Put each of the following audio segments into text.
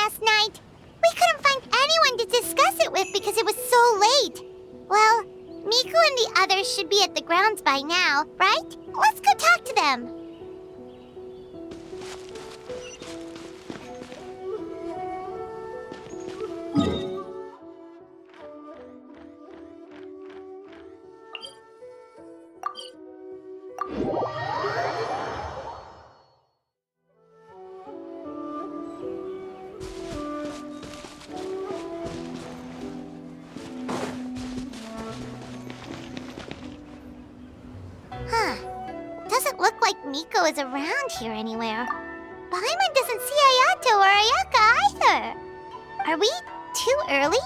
last night? We couldn't find anyone to discuss it with because it was so late. Well, Miku and the others should be at the grounds by now, right? Let's go talk to them. Doesn't look like Miko is around here anywhere. Paimon doesn't see Ayato or Ayaka either. Are we too early?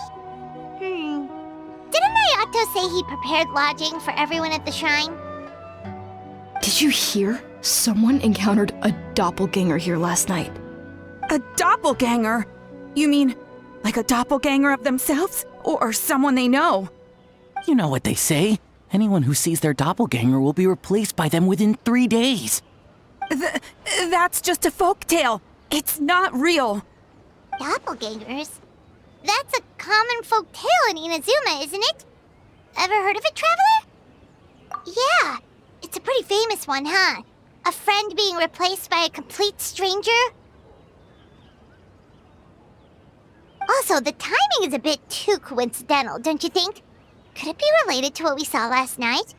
Didn't Ayato say he prepared lodging for everyone at the shrine? Did you hear? Someone encountered a doppelganger here last night. A doppelganger? You mean, like a doppelganger of themselves? Or someone they know? You know what they say. Anyone who sees their doppelganger will be replaced by them within 3 days. That's just a folktale. It's not real. Doppelgangers? That's a common folk tale in Inazuma, isn't it? Ever heard of it, Traveler? Yeah, it's a pretty famous one, huh? A friend being replaced by a complete stranger? Also, the timing is a bit too coincidental, don't you think? Could it be related to what we saw last night?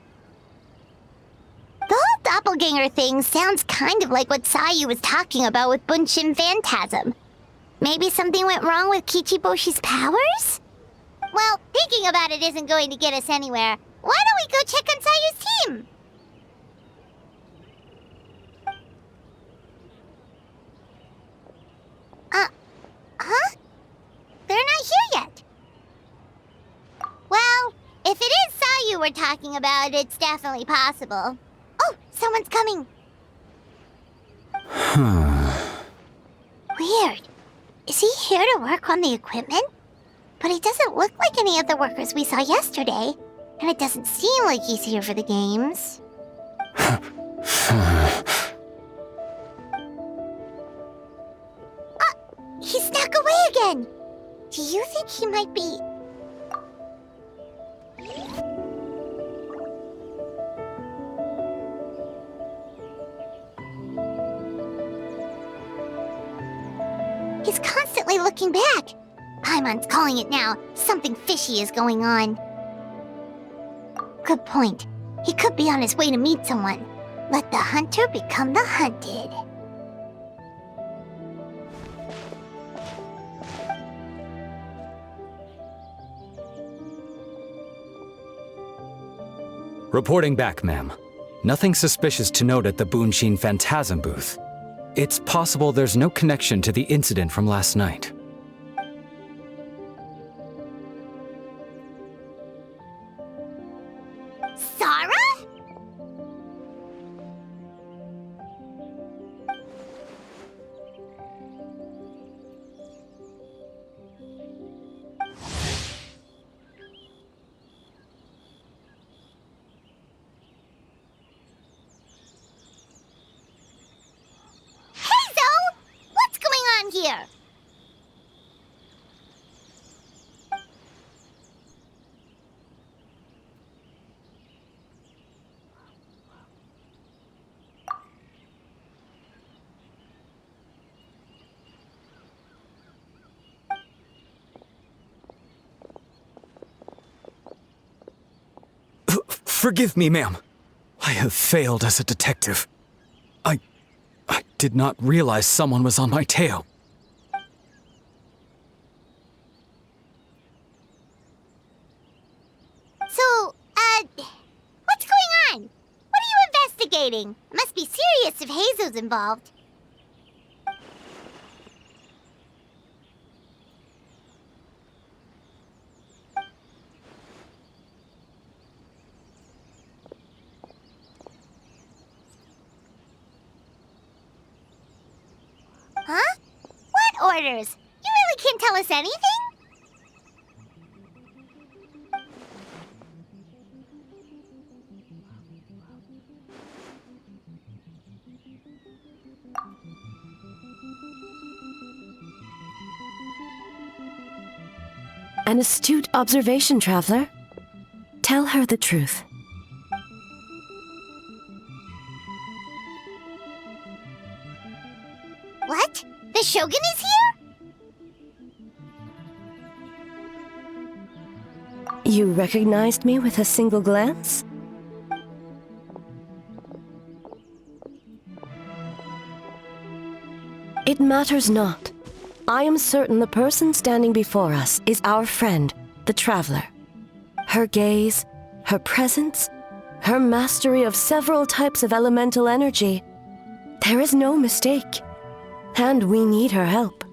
The whole doppelganger thing sounds kind of like what Sayu was talking about with Bunshin Phantasm. Maybe something went wrong with Kichiboshi's powers? Well, thinking about it isn't going to get us anywhere. Why don't we go check on Sayu's team? Huh? They're not here yet. Well, if it is Sayu we're talking about, it's definitely possible. Oh, someone's coming. Weird. Is he here to work on the equipment? But he doesn't look like any of the workers we saw yesterday. And it doesn't seem like he's here for the games. He snuck away again. Do you think he might be... He's constantly looking back. Paimon's calling it now. Something fishy is going on. Good point. He could be on his way to meet someone. Let the hunter become the hunted. Reporting back, ma'am. Nothing suspicious to note at the Bunshin Phantasm booth. It's possible there's no connection to the incident from last night. Sarah? Here. Forgive me, ma'am. I have failed as a detective. I did not realize someone was on my tail. So, what's going on? What are you investigating? Must be serious if Heizo's involved. Huh? What orders? You really can't tell us anything? An astute observation, traveler. Tell her the truth. What? The Shogun is here? You recognized me with a single glance? It matters not. I am certain the person standing before us is our friend, the Traveler. Her gaze, her presence, her mastery of several types of elemental energy. There is no mistake. And we need her help.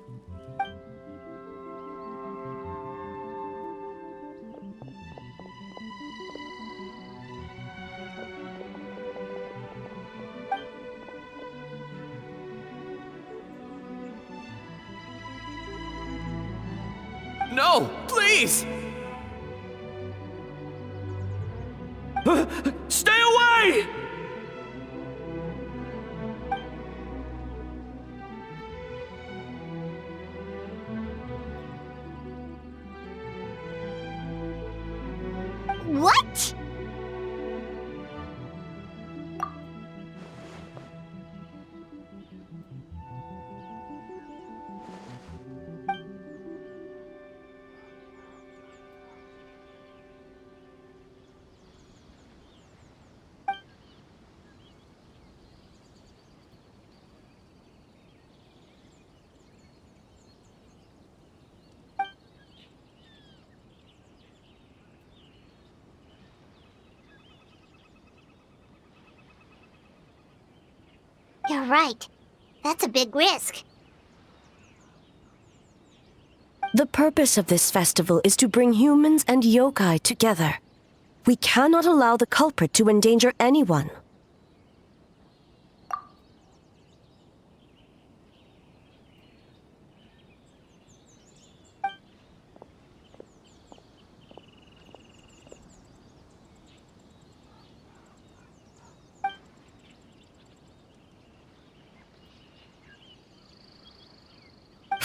No, please! Stay away! What? You're right. That's a big risk. The purpose of this festival is to bring humans and yokai together. We cannot allow the culprit to endanger anyone.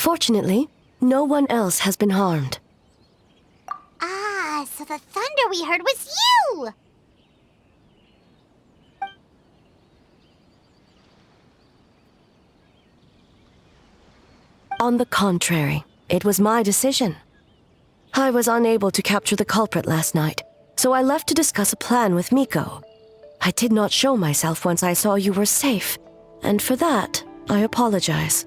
Fortunately, no one else has been harmed. Ah, so the thunder we heard was you! On the contrary, it was my decision. I was unable to capture the culprit last night, so I left to discuss a plan with Miko. I did not show myself once I saw you were safe, and for that, I apologize.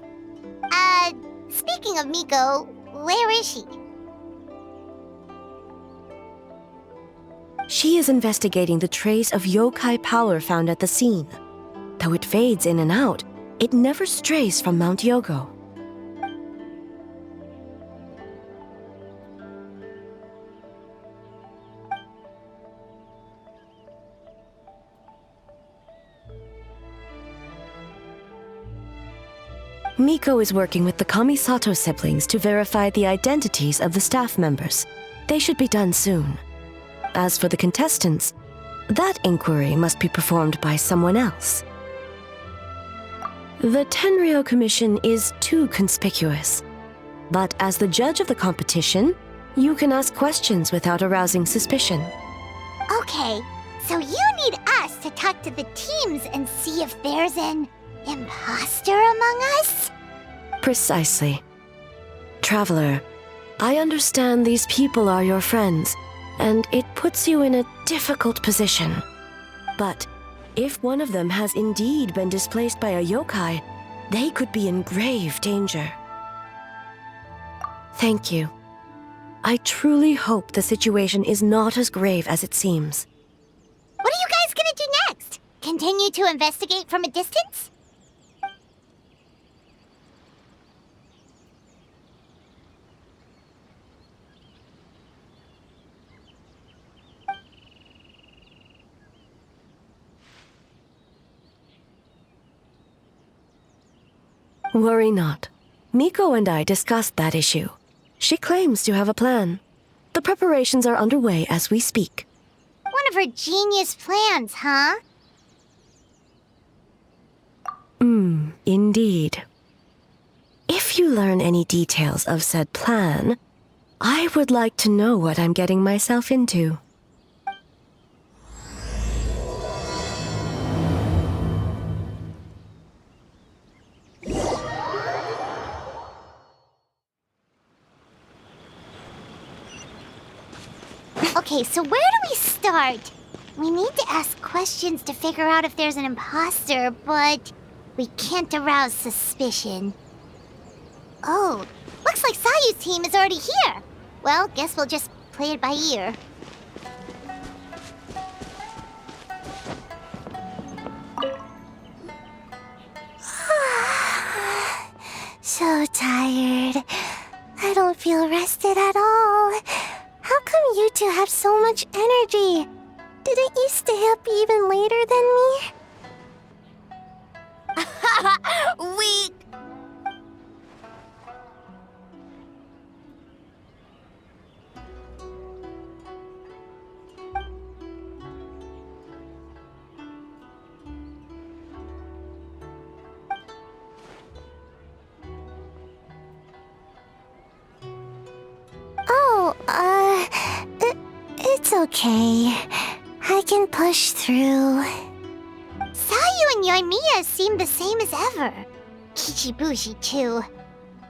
Speaking of Miko, where is she? She is investigating the trace of yokai power found at the scene. Though it fades in and out, it never strays from Mount Yogo. Miko is working with the Kamisato siblings to verify the identities of the staff members. They should be done soon. As for the contestants, that inquiry must be performed by someone else. The Tenryo Commission is too conspicuous. But as the judge of the competition, you can ask questions without arousing suspicion. Okay, so you need us to talk to the teams and see if there's an imposter among us? Precisely. Traveler, I understand these people are your friends, and it puts you in a difficult position. But if one of them has indeed been displaced by a yokai, they could be in grave danger. Thank you. I truly hope the situation is not as grave as it seems. What are you guys gonna do next? Continue to investigate from a distance? Worry not. Miko and I discussed that issue. She claims to have a plan. The preparations are underway as we speak. One of her genius plans, huh? Indeed. If you learn any details of said plan, I would like to know what I'm getting myself into. Okay, so where do we start? We need to ask questions to figure out if there's an imposter, but we can't arouse suspicion. Oh, looks like Sayu's team is already here. Well, guess we'll just play it by ear. So tired. I don't feel rested at all. How come you two have so much energy? Didn't you stay up even later than me? Weak. It's okay. I can push through. Sayu and Yoimiya seem the same as ever. Kichibushi, too.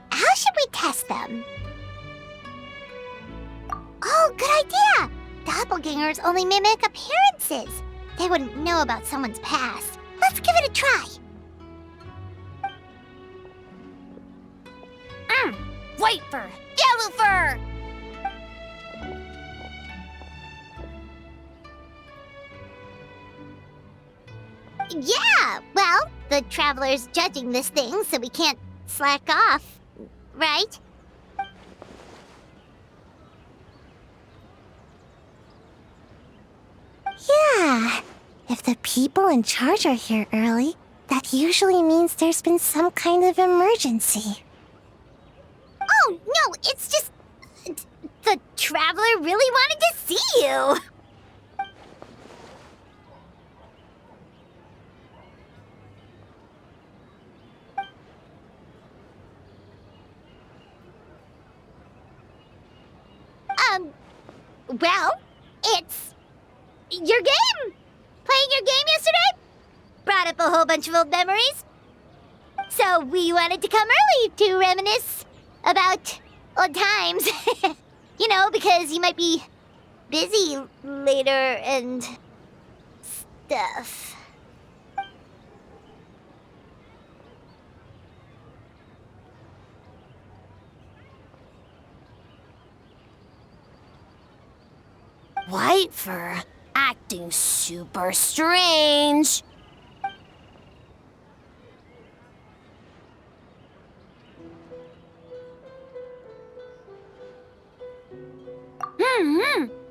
How should we test them? Oh, good idea! Doppelgangers only mimic appearances. They wouldn't know about someone's past. Let's give it a try. White fur! Yellow fur! Yeah, well, the Traveler's judging this thing, so we can't slack off, right? Yeah, if the people in charge are here early, that usually means there's been some kind of emergency. Oh, no, it's just... the Traveler really wanted to see you! Well, it's... your game! Playing your game yesterday? Brought up a whole bunch of old memories. So we wanted to come early to reminisce about old times. You know, because you might be busy later and stuff. White fur acting super strange.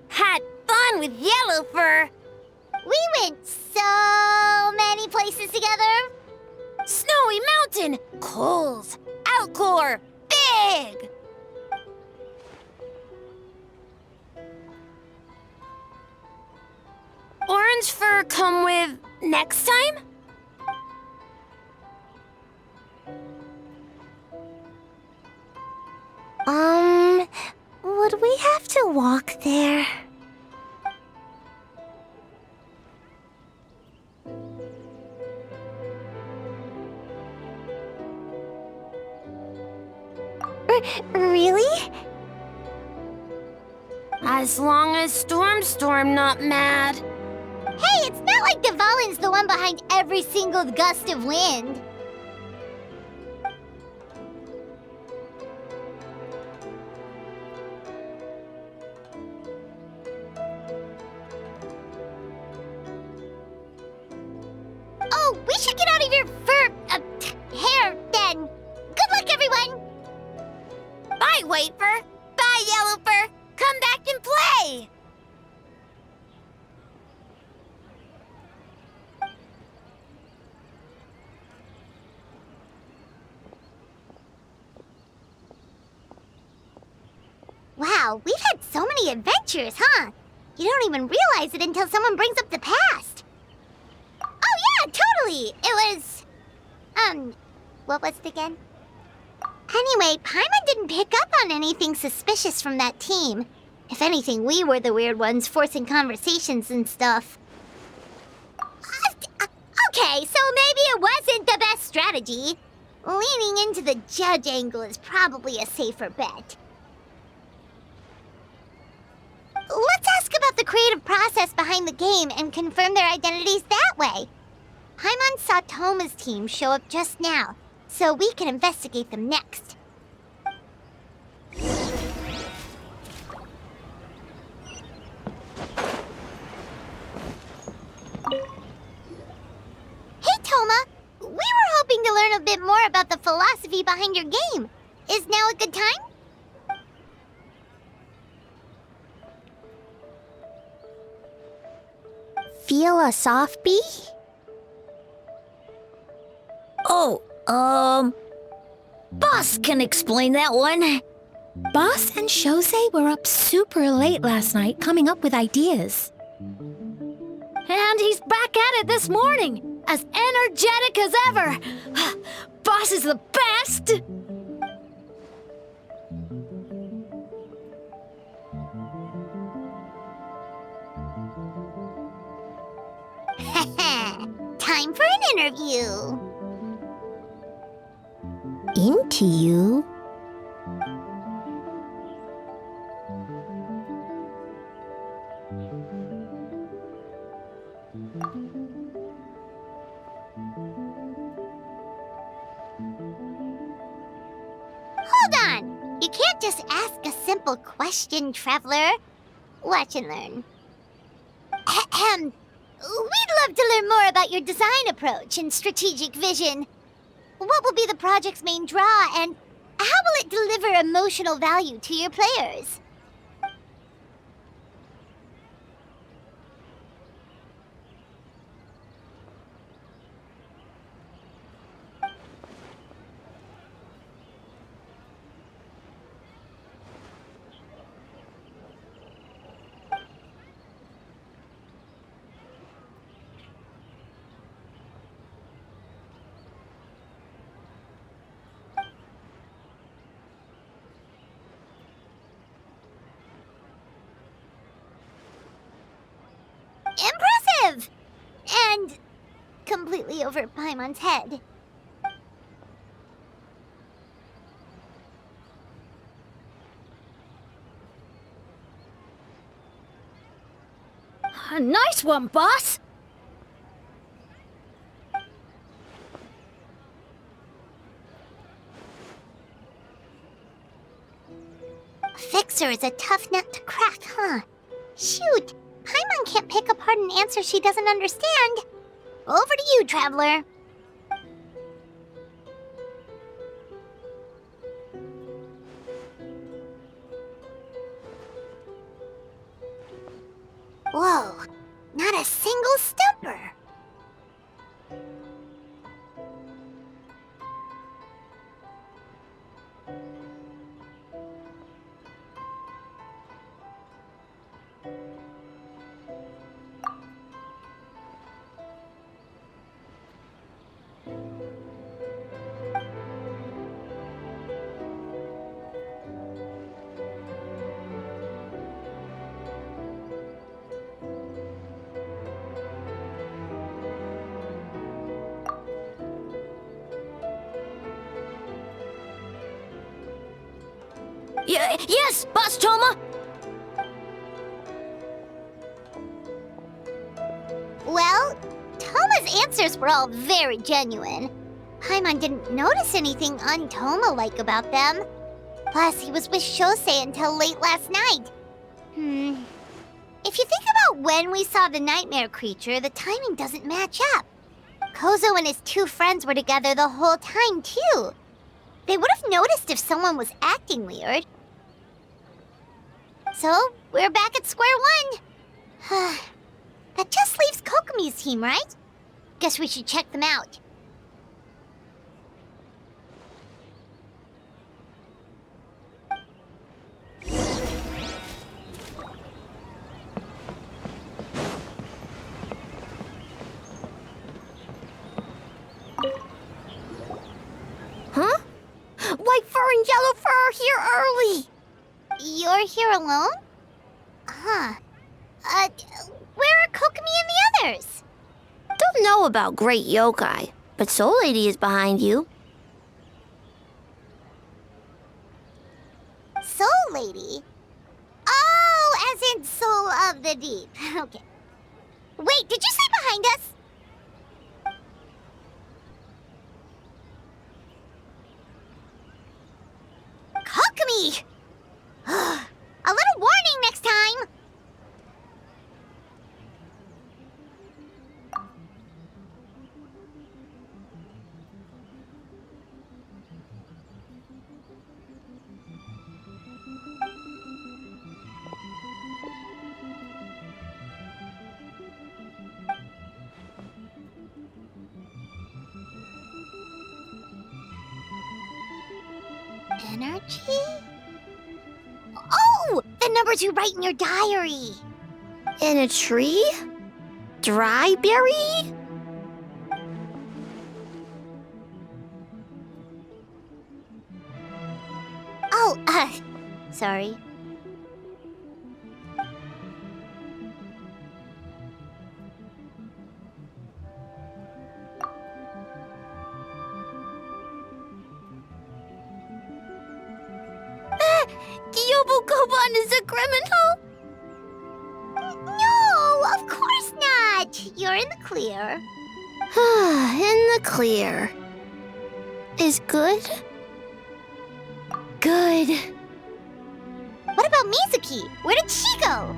Had fun with yellow fur. We went so many places together. Snowy Mountain, Coles, Alcor, Big. Orange fur come with next time? Would we have to walk there? Really? As long as Storm not mad. Hey, it's not like Dvalin's the one behind every single gust of wind. Oh, we should get out of your hair then. Good luck, everyone. Bye, White Fur. Bye, Yellow Fur. Come back and play. Wow, we've had so many adventures, huh? You don't even realize it until someone brings up the past. Oh yeah, totally! It was... what was it again? Anyway, Paimon didn't pick up on anything suspicious from that team. If anything, we were the weird ones forcing conversations and stuff. Okay, so maybe it wasn't the best strategy. Leaning into the judge angle is probably a safer bet. Let's ask about the creative process behind the game and confirm their identities that way. Paimon saw Toma's team show up just now, so we can investigate them next. Hey, Toma! We were hoping to learn a bit more about the philosophy behind your game. Is now a good time? Philosophy? Oh, Boss can explain that one. Boss and Shosei were up super late last night coming up with ideas. And he's back at it this morning, as energetic as ever. Boss is the best! Time for an interview. Into you? Hold on! You can't just ask a simple question, Traveler. Watch and learn. Ahem. We'd love to learn more about your design approach and strategic vision. What will be the project's main draw, and how will it deliver emotional value to your players? Impressive! And completely over Paimon's head. Nice one, boss! Fixer is a tough nut to crack, huh? Shoot! Paimon can't pick apart an answer she doesn't understand. Over to you, Traveler. Whoa, not a single stumper. Yes, Boss Toma! Well, Toma's answers were all very genuine. Paimon didn't notice anything un-Toma-like about them. Plus, he was with Shosei until late last night. If you think about when we saw the nightmare creature, the timing doesn't match up. Kozo and his two friends were together the whole time, too. They would have noticed if someone was acting weird. So, we're back at square one. That just leaves Kokomi's team, right? Guess we should check them out. Huh? white fur and yellow fur are here early. You're here alone? Huh. Where are Kokomi and the others? Don't know about Great Yokai, but Soul Lady is behind you. Soul Lady? Oh, as in Soul of the Deep. Okay. Wait, did you say behind us? Kokomi! A little warning next time! Energy? Oh! The numbers you write in your diary! In a tree? Dryberry? Oh, sorry. Yobukoban is a criminal? No, of course not! You're in the clear. In the clear. Is good? Good. What about Mizuki? Where did she go?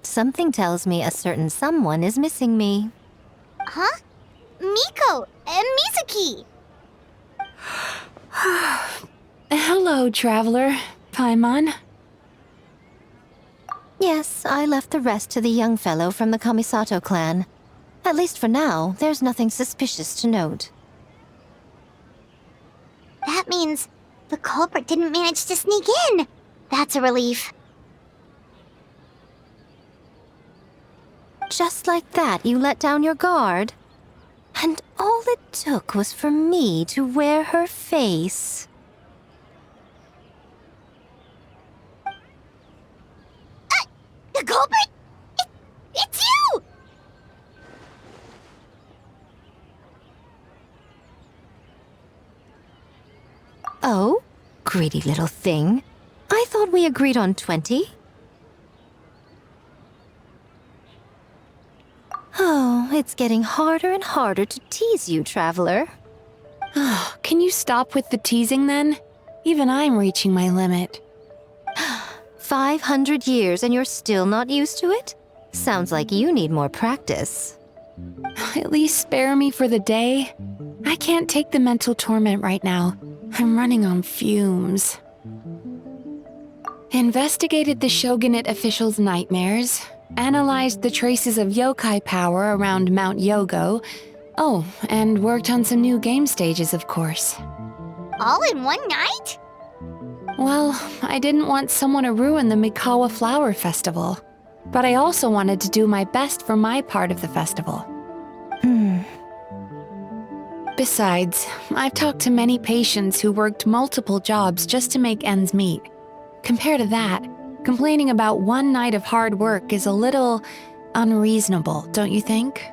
Something tells me a certain someone is missing me. Huh? Miko and Mizuki! Hello, traveler. Paimon. Yes, I left the rest to the young fellow from the Kamisato clan. At least for now, there's nothing suspicious to note. That means the culprit didn't manage to sneak in. That's a relief. Just like that, you let down your guard? And all it took was for me to wear her face. The culprit? It's you! Oh? Greedy little thing. I thought we agreed on 20. Oh, it's getting harder and harder to tease you, traveler. Can you stop with the teasing then? Even I'm reaching my limit. 500 years and you're still not used to it? Sounds like you need more practice. At least spare me for the day. I can't take the mental torment right now. I'm running on fumes. Investigated the shogunate officials' nightmares. Analyzed the traces of yokai power around Mount Yogo. Oh, and worked on some new game stages, of course. All in one night? Well, I didn't want someone to ruin the Mikawa Flower Festival. But I also wanted to do my best for my part of the festival. Besides, I've talked to many patients who worked multiple jobs just to make ends meet. Compared to that, complaining about one night of hard work is a little unreasonable, don't you think?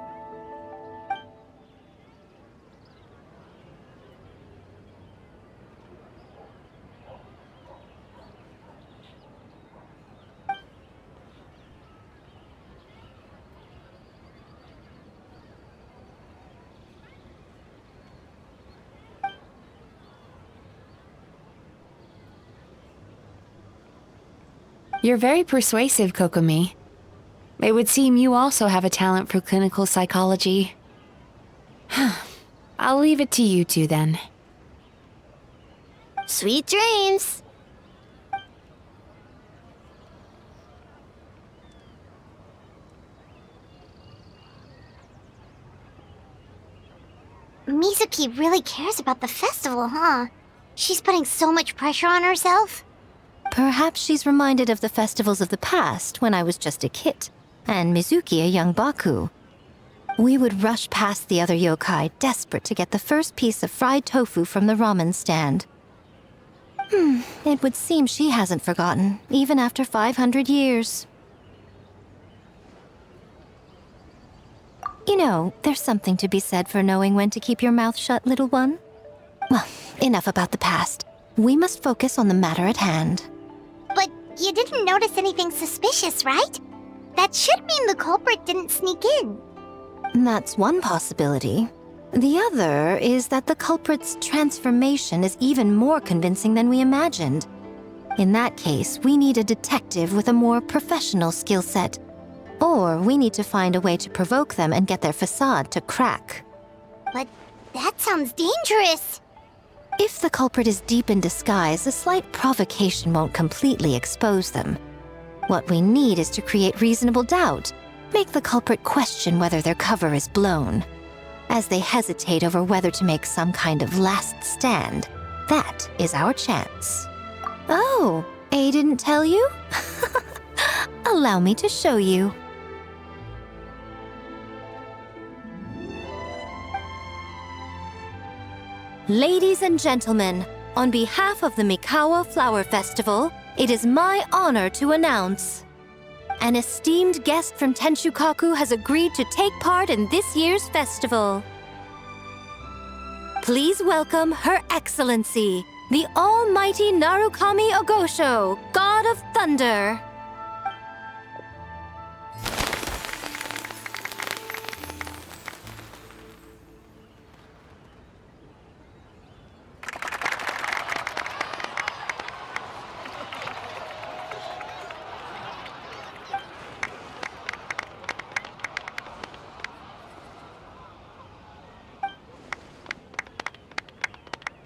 You're very persuasive, Kokomi. It would seem you also have a talent for clinical psychology. I'll leave it to you two then. Sweet dreams! Mizuki really cares about the festival, huh? She's putting so much pressure on herself. Perhaps she's reminded of the festivals of the past when I was just a kid, and Mizuki a young Baku. We would rush past the other yokai, desperate to get the first piece of fried tofu from the ramen stand. It would seem she hasn't forgotten, even after 500 years. You know, there's something to be said for knowing when to keep your mouth shut, little one. Well, enough about the past. We must focus on the matter at hand. But you didn't notice anything suspicious, right? That should mean the culprit didn't sneak in. That's one possibility. The other is that the culprit's transformation is even more convincing than we imagined. In that case, we need a detective with a more professional skill set. Or we need to find a way to provoke them and get their facade to crack. But that sounds dangerous. If the culprit is deep in disguise, a slight provocation won't completely expose them. What we need is to create reasonable doubt, make the culprit question whether their cover is blown. As they hesitate over whether to make some kind of last stand, that is our chance. Oh, A didn't tell you? Allow me to show you. Ladies and gentlemen, on behalf of the Mikawa Flower Festival, it is my honor to announce an esteemed guest from Tenshukaku has agreed to take part in this year's festival. Please welcome Her Excellency, the Almighty Narukami Ogosho, God of Thunder.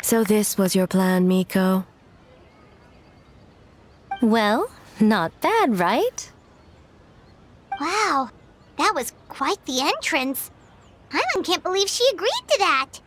So this was your plan, Miko? Well, not bad, right? Wow, that was quite the entrance. Paimon can't believe she agreed to that.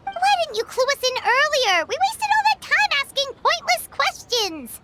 Why didn't you clue us in earlier? We wasted all that time asking pointless questions.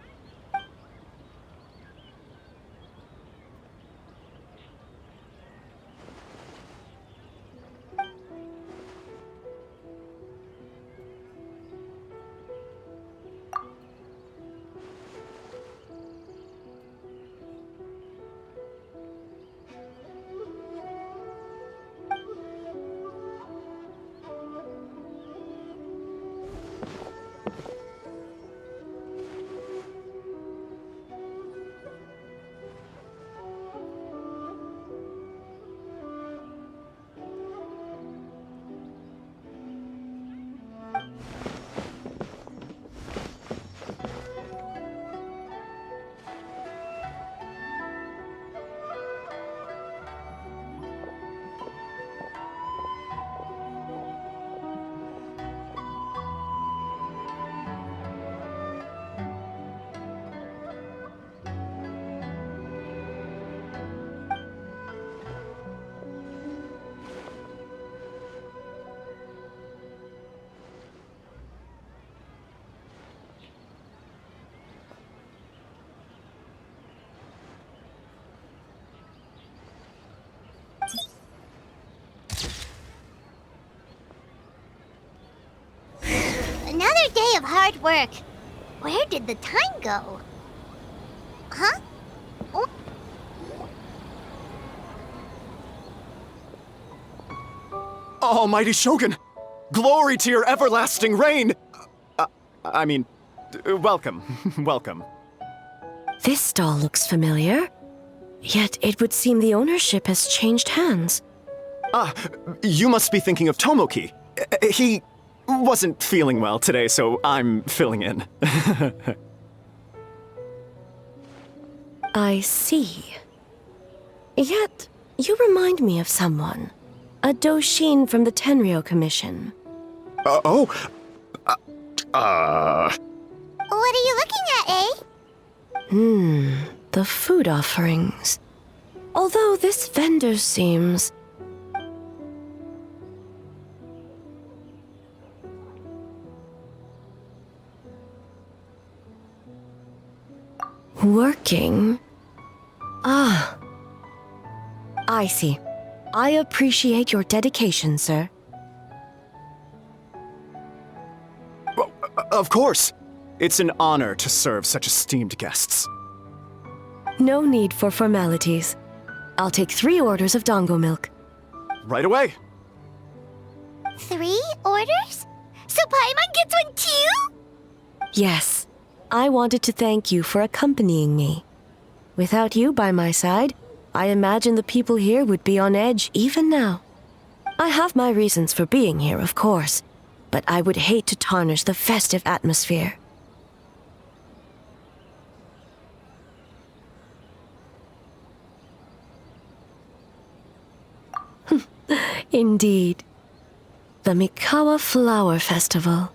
Another day of hard work. Where did the time go? Almighty Shogun! Glory to your everlasting reign! Welcome, welcome. This stall looks familiar, yet it would seem the ownership has changed hands. You must be thinking of Tomoki. He wasn't feeling well today, so I'm filling in. I see. Yet, you remind me of someone. A Doshin from the Tenryo Commission. What What are you looking at, eh? The food offerings. Although this vendor seems... working? I see. I appreciate your dedication, sir. Of course. It's an honor to serve such esteemed guests. No need for formalities. I'll take 3 orders of dango milk. Right away. 3 orders? So Paimon gets one too? Yes. I wanted to thank you for accompanying me. Without you by my side, I imagine the people here would be on edge even now. I have my reasons for being here, of course, but I would hate to tarnish the festive atmosphere. Indeed. The Mikawa Flower Festival.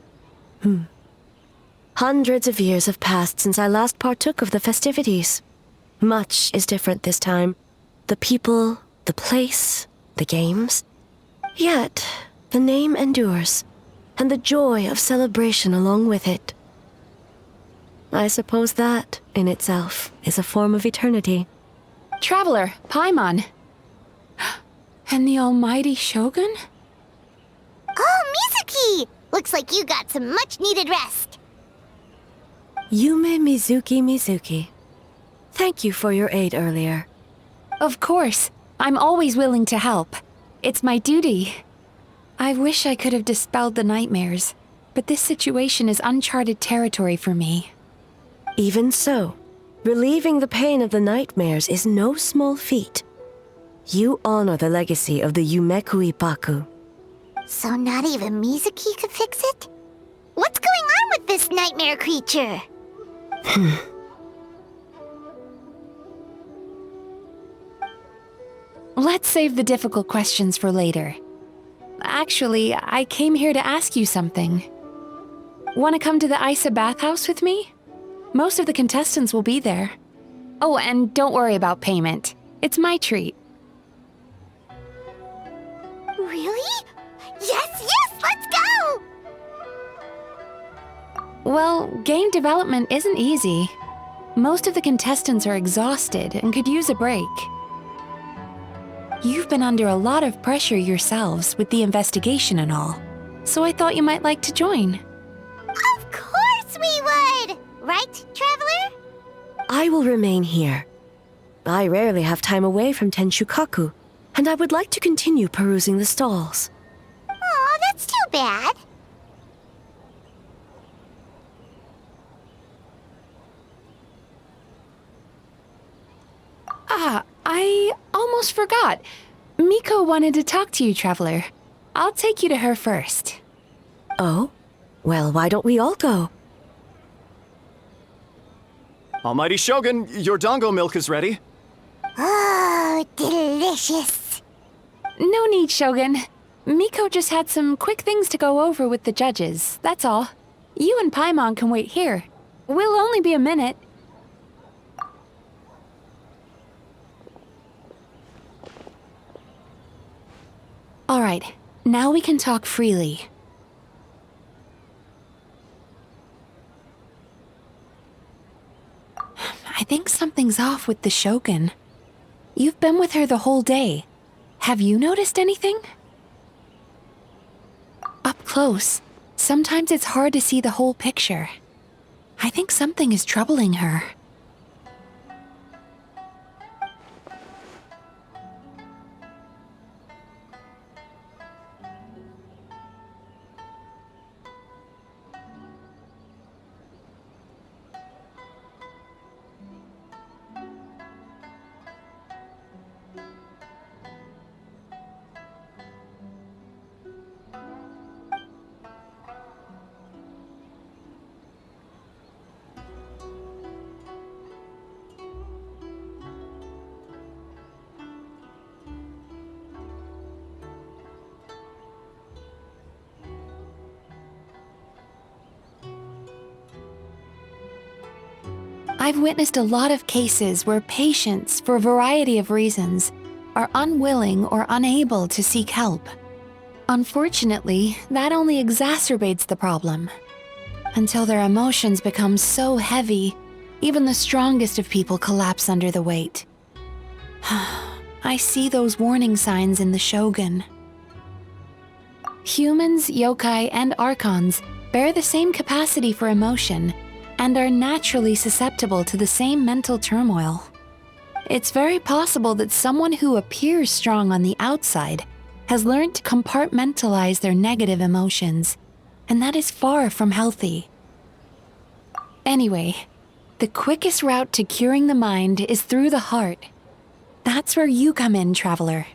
Hundreds of years have passed since I last partook of the festivities. Much is different this time. The people, the place, the games. Yet, the name endures, and the joy of celebration along with it. I suppose that, in itself, is a form of eternity. Traveler, Paimon. And the almighty Shogun? Oh, Mizuki! Looks like you got some much-needed rest. Yume Mizuki. Thank you for your aid earlier. Of course. I'm always willing to help. It's my duty. I wish I could have dispelled the nightmares, but this situation is uncharted territory for me. Even so, relieving the pain of the nightmares is no small feat. You honor the legacy of the Yumekui Baku. So not even Mizuki could fix it? What's going on with this nightmare creature? Let's save the difficult questions for later. Actually, I came here to ask you something. Want to come to the Isa bathhouse with me? Most of the contestants will be there. Oh, and don't worry about payment. It's my treat. Really? Yes, let's go! Well, game development isn't easy. Most of the contestants are exhausted and could use a break. You've been under a lot of pressure yourselves with the investigation and all, so I thought you might like to join. Of course we would! Right, Traveler? I will remain here. I rarely have time away from Tenshukaku, and I would like to continue perusing the stalls. Aw, that's too bad. I almost forgot. Miko wanted to talk to you, Traveler. I'll take you to her first. Oh? Well, why don't we all go? Almighty Shogun, your dango milk is ready. Oh, delicious. No need, Shogun. Miko just had some quick things to go over with the judges, that's all. You and Paimon can wait here. We'll only be a minute. All right, now we can talk freely. I think something's off with the Shogun. You've been with her the whole day. Have you noticed anything? Up close, sometimes it's hard to see the whole picture. I think something is troubling her. I've witnessed a lot of cases where patients, for a variety of reasons, are unwilling or unable to seek help. Unfortunately, that only exacerbates the problem. Until their emotions become so heavy, even the strongest of people collapse under the weight. I see those warning signs in the Shogun. Humans, yokai, and archons bear the same capacity for emotion and are naturally susceptible to the same mental turmoil. It's very possible that someone who appears strong on the outside has learned to compartmentalize their negative emotions, and that is far from healthy. Anyway, the quickest route to curing the mind is through the heart. That's where you come in, traveler.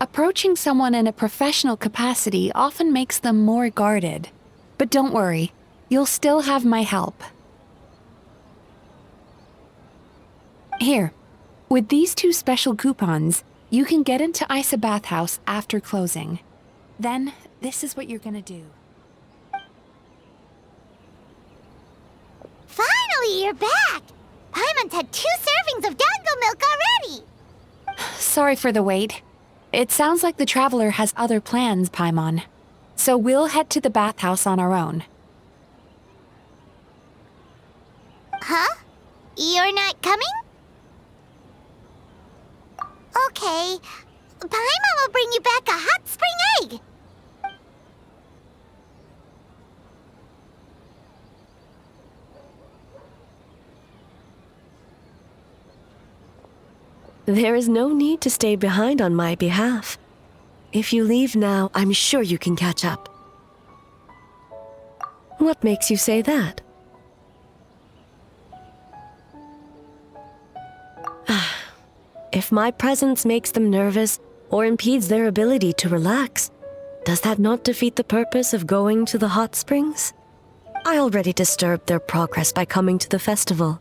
Approaching someone in a professional capacity often makes them more guarded. But don't worry, you'll still have my help. Here, with these 2 special coupons, you can get into Isa Bathhouse after closing. Then, this is what you're gonna do. Finally, you're back! Paimon's had 2 servings of dango milk already! Sorry for the wait. It sounds like the traveler has other plans, Paimon. So we'll head to the bathhouse on our own. Huh? You're not coming? Okay. Paimon will bring you back a hot spring egg. There is no need to stay behind on my behalf. If you leave now, I'm sure you can catch up. What makes you say that? If my presence makes them nervous or impedes their ability to relax, does that not defeat the purpose of going to the hot springs? I already disturbed their progress by coming to the festival.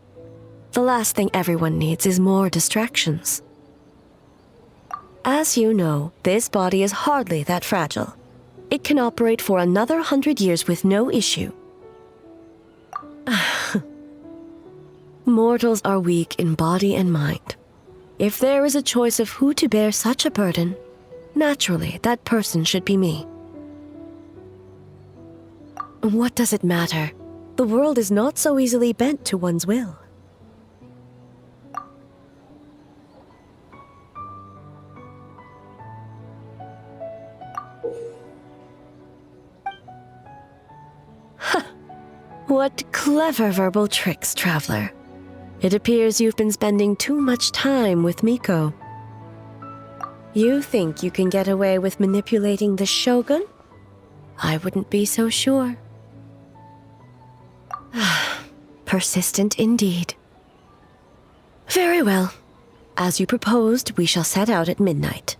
The last thing everyone needs is more distractions. As you know, this body is hardly that fragile. It can operate for another 100 years with no issue. Mortals are weak in body and mind. If there is a choice of who to bear such a burden, naturally that person should be me. What does it matter? The world is not so easily bent to one's will. What clever verbal tricks, traveler. It appears you've been spending too much time with Miko. You think you can get away with manipulating the Shogun? I wouldn't be so sure. Persistent indeed. Very well. As you proposed, we shall set out at midnight.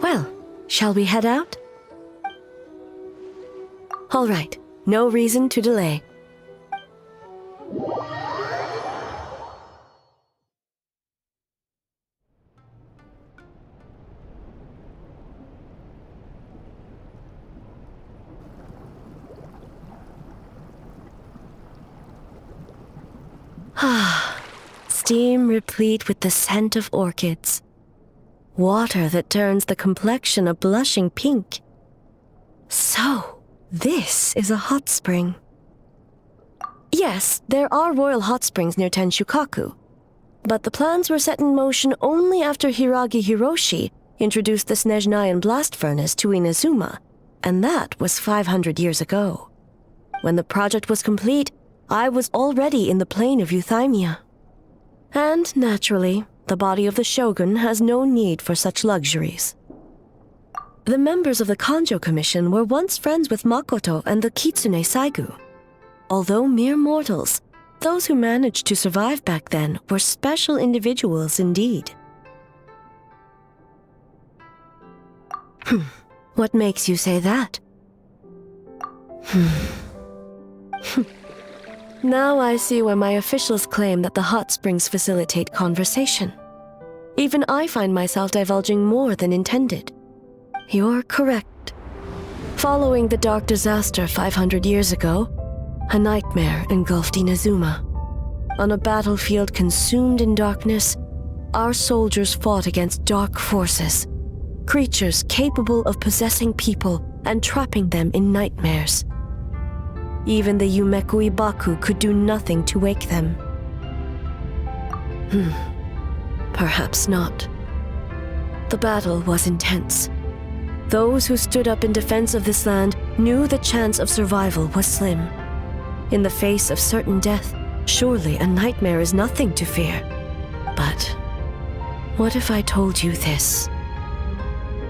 Well, shall we head out? All right, no reason to delay. Steam replete with the scent of orchids. Water that turns the complexion a blushing pink. So, this is a hot spring. Yes, there are royal hot springs near Tenshukaku, but the plans were set in motion only after Hiragi Hiroshi introduced the Snezhnayan blast furnace to Inazuma, and that was 500 years ago. When the project was complete, I was already in the plain of Euthymia. And naturally, the body of the Shogun has no need for such luxuries. The members of the Kanjo Commission were once friends with Makoto and the Kitsune Saigu. Although mere mortals, those who managed to survive back then were special individuals indeed. What makes you say that? Now I see why my officials claim that the hot springs facilitate conversation. Even I find myself divulging more than intended. You're correct. Following the dark disaster 500 years ago, a nightmare engulfed Inazuma. On a battlefield consumed in darkness, our soldiers fought against dark forces, creatures capable of possessing people and trapping them in nightmares. Even the Yumeku Ibaku could do nothing to wake them. Perhaps not. The battle was intense. Those who stood up in defense of this land knew the chance of survival was slim. In the face of certain death, surely a nightmare is nothing to fear. But what if I told you this?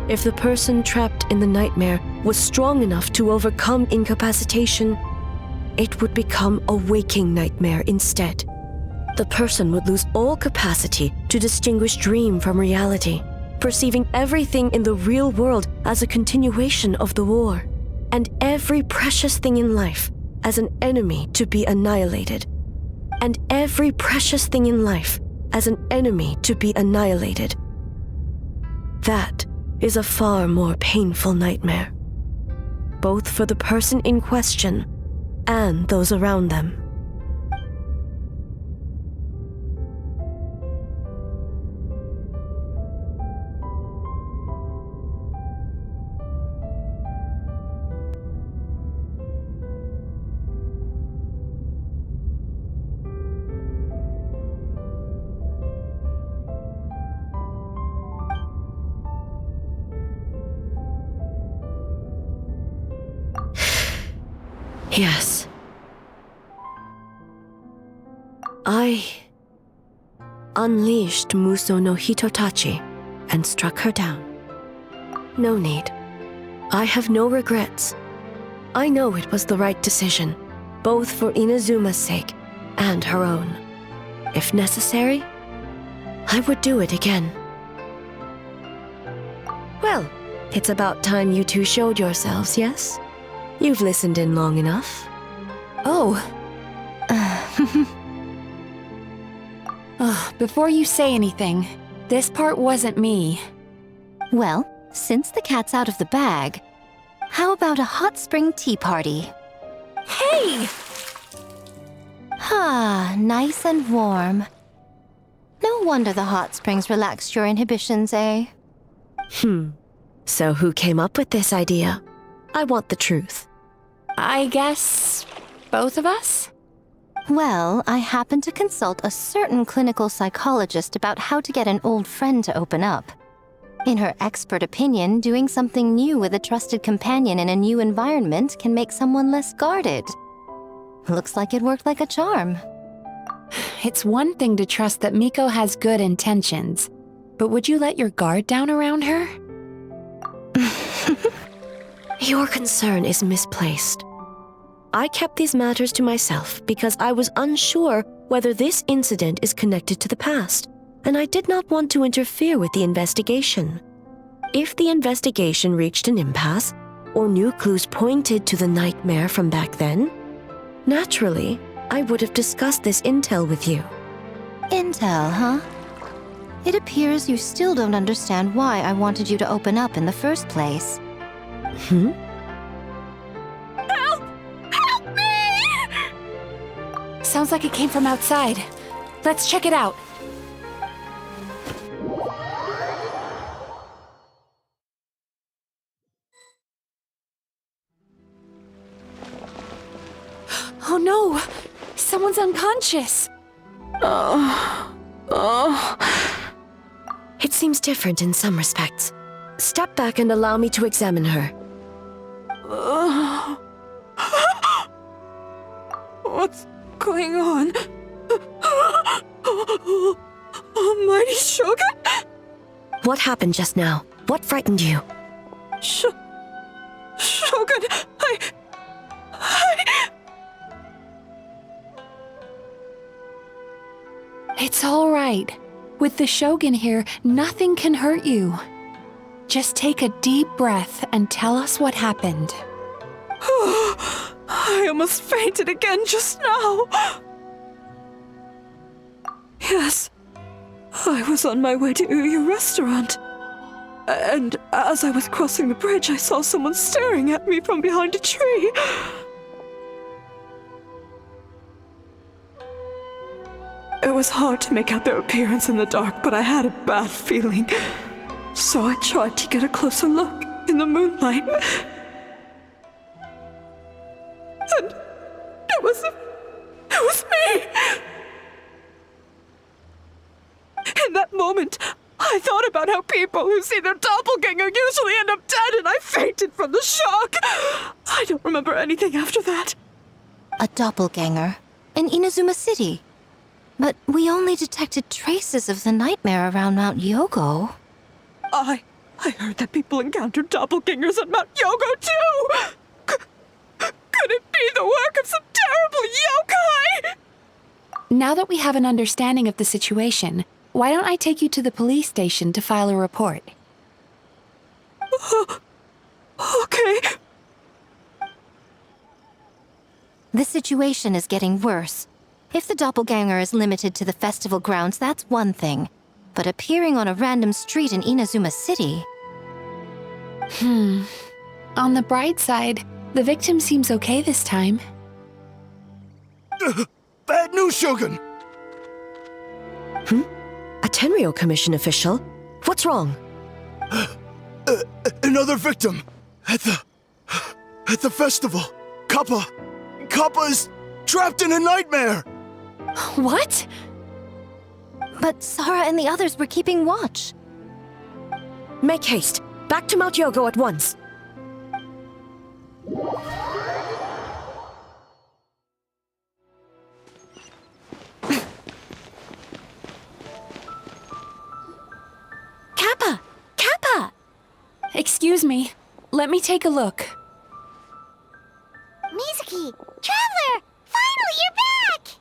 If the person trapped in the nightmare was strong enough to overcome incapacitation, it would become a waking nightmare instead. The person would lose all capacity to distinguish dream from reality, perceiving everything in the real world as a continuation of the war, and every precious thing in life as an enemy to be annihilated. And every precious thing in life as an enemy to be annihilated. That is a far more painful nightmare, both for the person in question and those around them. Yes. I unleashed Muso no Hitotachi and struck her down. No need. I have no regrets. I know it was the right decision, both for Inazuma's sake and her own. If necessary, I would do it again. Well, it's about time you two showed yourselves, yes? You've listened in long enough. Oh. Before you say anything, this part wasn't me. Well, since the cat's out of the bag, how about a hot spring tea party? Hey! Nice and warm. No wonder the hot springs relaxed your inhibitions, eh? So who came up with this idea? I want the truth. I guess both of us? Well, I happened to consult a certain clinical psychologist about how to get an old friend to open up. In her expert opinion, doing something new with a trusted companion in a new environment can make someone less guarded. Looks like it worked like a charm. It's one thing to trust that Miko has good intentions, but would you let your guard down around her? Your concern is misplaced. I kept these matters to myself because I was unsure whether this incident is connected to the past, and I did not want to interfere with the investigation. If the investigation reached an impasse, or new clues pointed to the nightmare from back then, naturally, I would have discussed this intel with you. Intel, huh? It appears you still don't understand why I wanted you to open up in the first place. Help! Help me! Sounds like it came from outside. Let's check it out. Oh no! Someone's unconscious! It seems different in some respects. Step back and allow me to examine her. What's going on? Almighty Shogun? What happened just now? What frightened you? Shogun, It's all right. With the Shogun here, nothing can hurt you. Just take a deep breath and tell us what happened. I almost fainted again just now. Yes, I was on my way to your restaurant. And as I was crossing the bridge, I saw someone staring at me from behind a tree. It was hard to make out their appearance in the dark, but I had a bad feeling. So I tried to get a closer look in the moonlight. And it was me! In that moment, I thought about how people who see their doppelganger usually end up dead, and I fainted from the shock. I don't remember anything after that. A doppelganger? In Inazuma City? But we only detected traces of the nightmare around Mount Yogo. I heard that people encountered doppelgangers at Mount Yogo too! Could it be the work of some terrible yokai? Now that we have an understanding of the situation, why don't I take you to the police station to file a report? Okay. The situation is getting worse. If the doppelganger is limited to the festival grounds, that's one thing. But appearing on a random street in Inazuma City... On the bright side, the victim seems okay this time. Bad news, Shogun! A Tenryo Commission official? What's wrong? Another victim! At the festival! Kappa is trapped in a nightmare! What? But Sara and the others were keeping watch. Make haste. Back to Mount Yogo at once. Kappa! Kappa! Excuse me. Let me take a look. Mizuki! Traveler! Finally, you're back!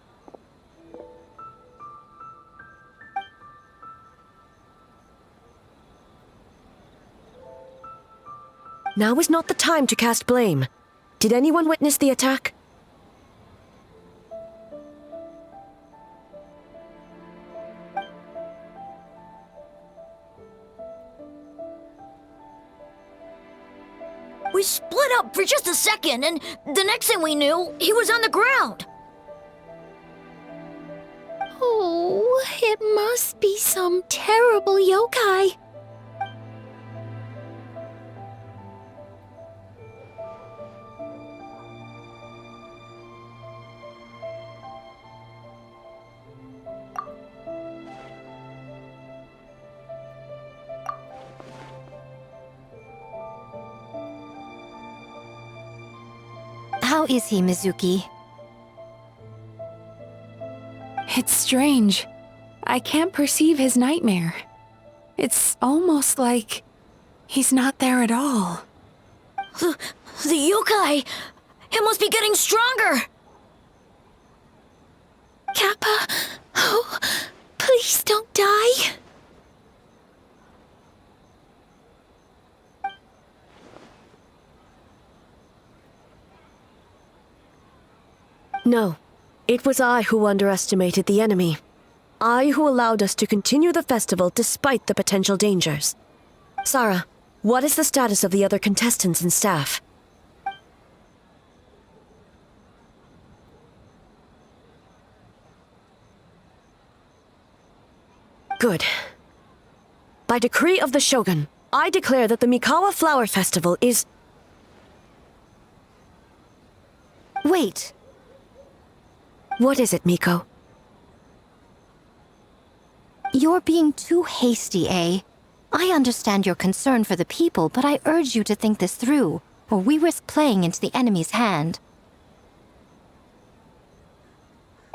Now is not the time to cast blame. Did anyone witness the attack? We split up for just a second, and the next thing we knew, he was on the ground. Oh, it must be some terrible yokai. How is he, Mizuki? It's strange. I can't perceive his nightmare. It's almost like he's not there at all. The yokai! It must be getting stronger! Kappa, oh, please don't die. No. It was I who underestimated the enemy. I who allowed us to continue the festival despite the potential dangers. Sara, what is the status of the other contestants and staff? Good. By decree of the Shogun, I declare that the Mikawa Flower Festival is... Wait. What is it, Miko? You're being too hasty, eh? I understand your concern for the people, but I urge you to think this through, or we risk playing into the enemy's hand.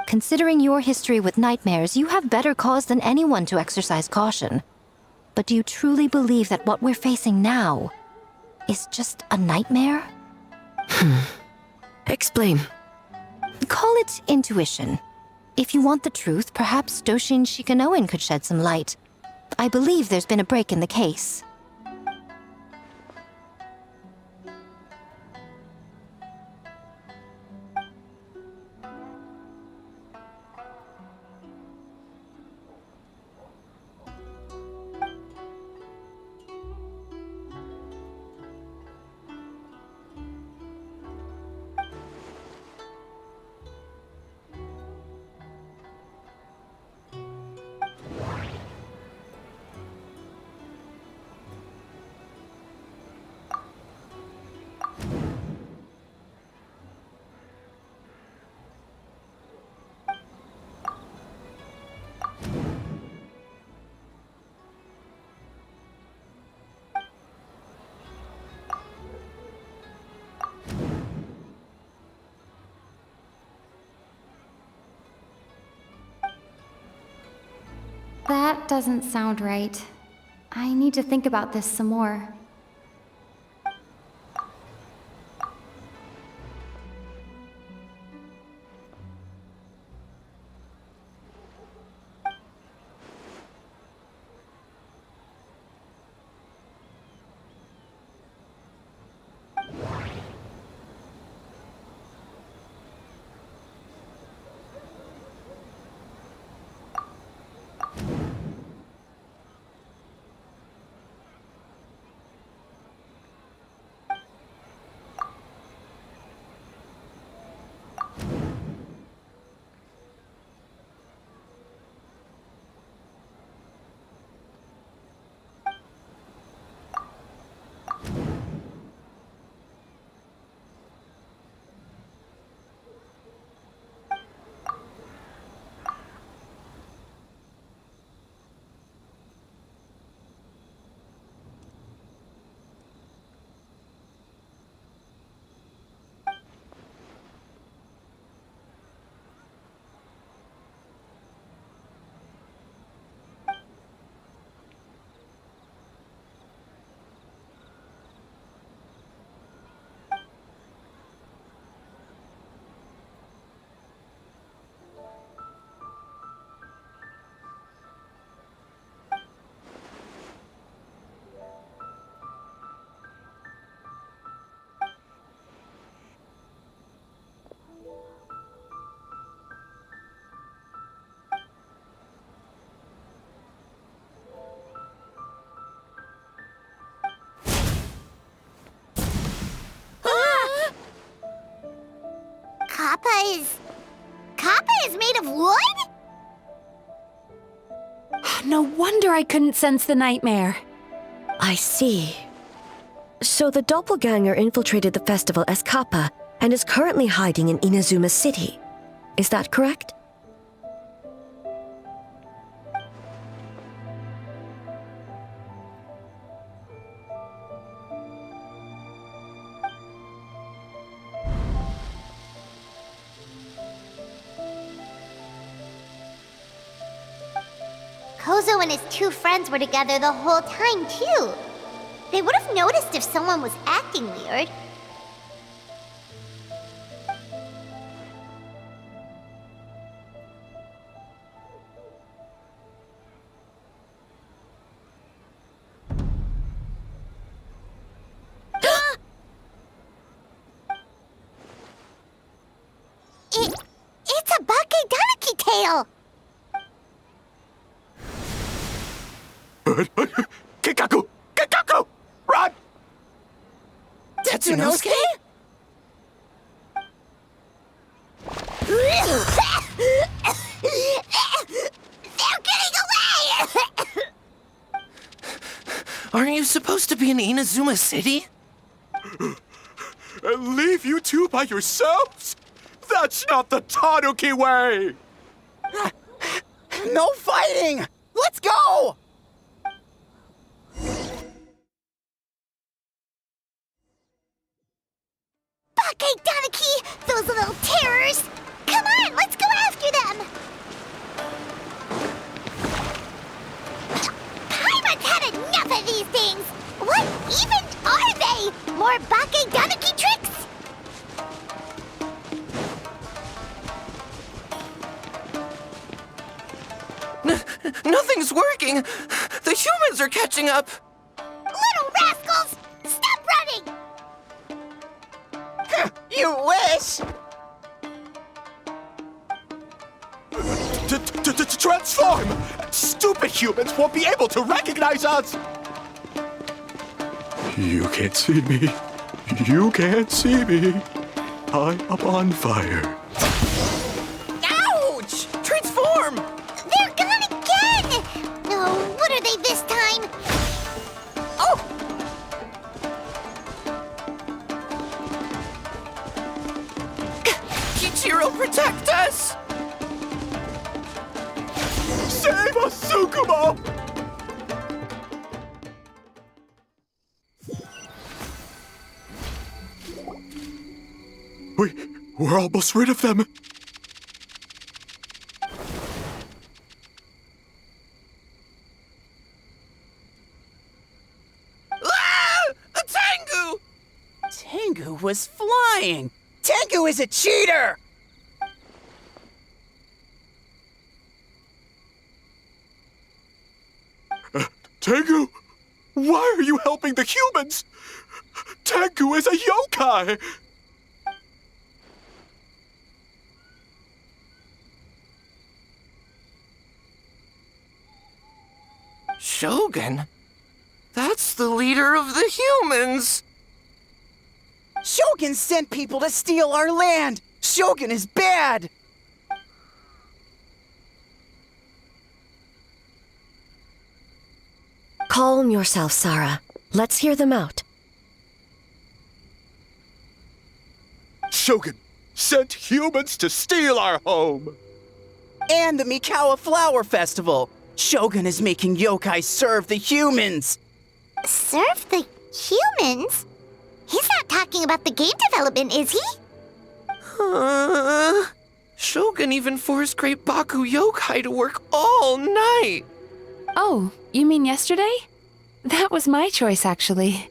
Considering your history with nightmares, you have better cause than anyone to exercise caution. But do you truly believe that what we're facing now is just a nightmare? Explain. Call it intuition. If you want the truth, perhaps Doshin Shikanoin could shed some light. I believe there's been a break in the case. That doesn't sound right. I need to think about this some more. Kappa is made of wood? No wonder I couldn't sense the nightmare. I see. So the doppelganger infiltrated the festival as Kappa and is currently hiding in Inazuma City. Is that correct? Kozo and his two friends were together the whole time, too. They would have noticed if someone was acting weird. It's a Bakedaniki tail! Kikaku! Kikaku! Run! Tetsunosuke? They're getting away! Aren't you supposed to be in Inazuma City? And leave you two by yourselves? That's not the Tanuki way! No fighting! Let's go! Bakedaniki! Those little terrors! Come on, let's go after them! Paimon's had enough of these things! What even are they? More Bakedaniki tricks? Nothing's working! The humans are catching up! Little rascals! Stop running! You wish! Transform! Stupid humans won't be able to recognize us! You can't see me. You can't see me. I'm up on fire. Ouch! Transform! They're gone again! No, what are they this time? Oh! Kichiro, protect us! Save us, Tsukumo! We're almost rid of them. Ah! A Tengu! Tengu was flying! Tengu is a cheater! Tengu, why are you helping the humans? Tengu is a yokai! Shogun? That's the leader of the humans! Shogun sent people to steal our land! Shogun is bad! Calm yourself, Sarah. Let's hear them out. Shogun sent humans to steal our home! And the Mikawa Flower Festival! Shogun is making yokai serve the humans! Serve the humans? He's not talking about the game development, is he? Shogun even forced Great Baku Yokai to work all night! Oh, you mean yesterday? That was my choice, actually.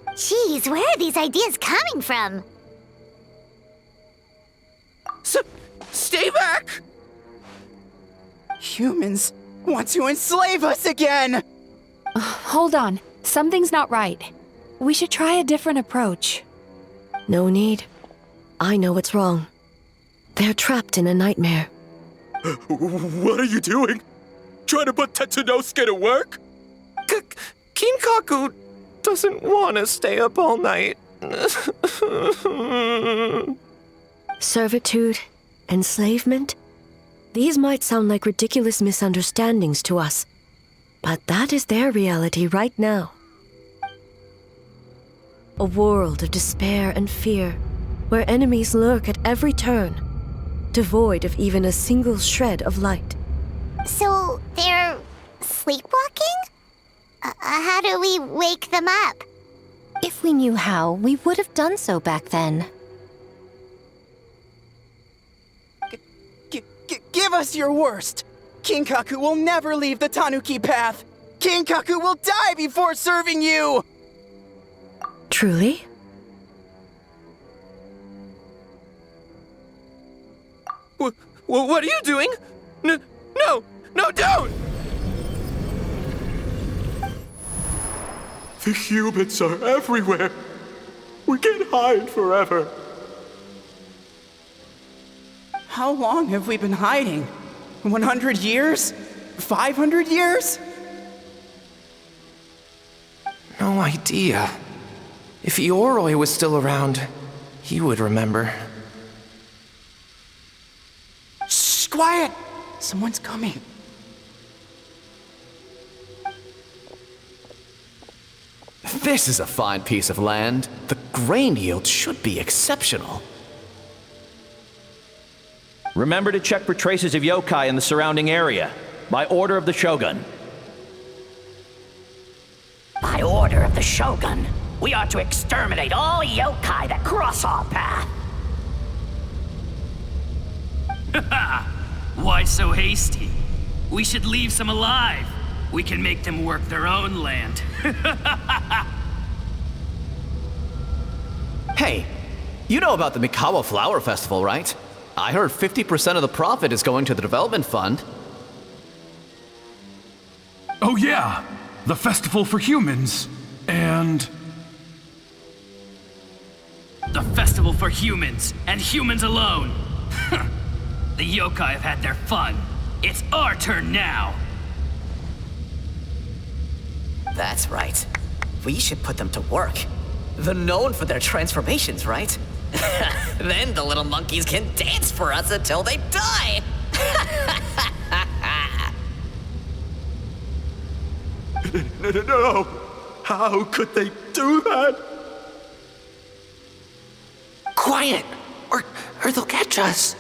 Jeez, where are these ideas coming from? Stay back! Humans want to enslave us again! Hold on. Something's not right. We should try a different approach. No need. I know what's wrong. They're trapped in a nightmare. What are you doing? Trying to put Tetsunosuke to work? Kinkaku doesn't want to stay up all night. Servitude, enslavement? These might sound like ridiculous misunderstandings to us, but that is their reality right now. A world of despair and fear, where enemies lurk at every turn, devoid of even a single shred of light. So, they're sleepwalking? How do we wake them up? If we knew how, we would have done so back then. Give us your worst! Kinkaku will never leave the Tanuki path! Kinkaku will die before serving you! Truly? What are you doing? No, don't! The humans are everywhere. We can't hide forever. How long have we been hiding? 100 years? 500 years? No idea. If Ioroi was still around, he would remember. Shh, quiet! Someone's coming. This is a fine piece of land. The grain yield should be exceptional. Remember to check for traces of yokai in the surrounding area, by order of the Shogun. By order of the Shogun, we are to exterminate all yokai that cross our path. Why so hasty? We should leave some alive. We can make them work their own land. Hey, you know about the Mikawa Flower Festival, right? I heard 50% of the profit is going to the development fund. Oh yeah, the festival for humans. And... The festival for humans, and humans alone. The yokai have had their fun. It's our turn now. That's right. We should put them to work. They're known for their transformations, right? Then the little monkeys can dance for us until they die! No! How could they do that? Quiet, or they'll catch us.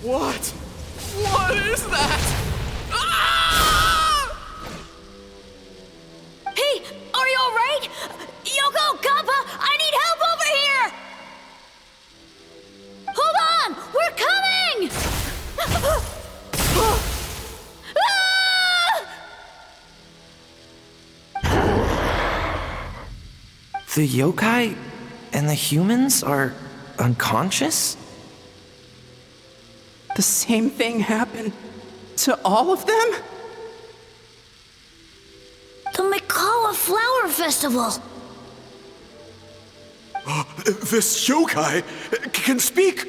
What? What is that? Hey, are you alright? Yoko, Kappa, I need help over here! Hold on! We're coming! The yokai and the humans are unconscious? The same thing happened to all of them? The Mikawa Flower Festival! This yokai can speak!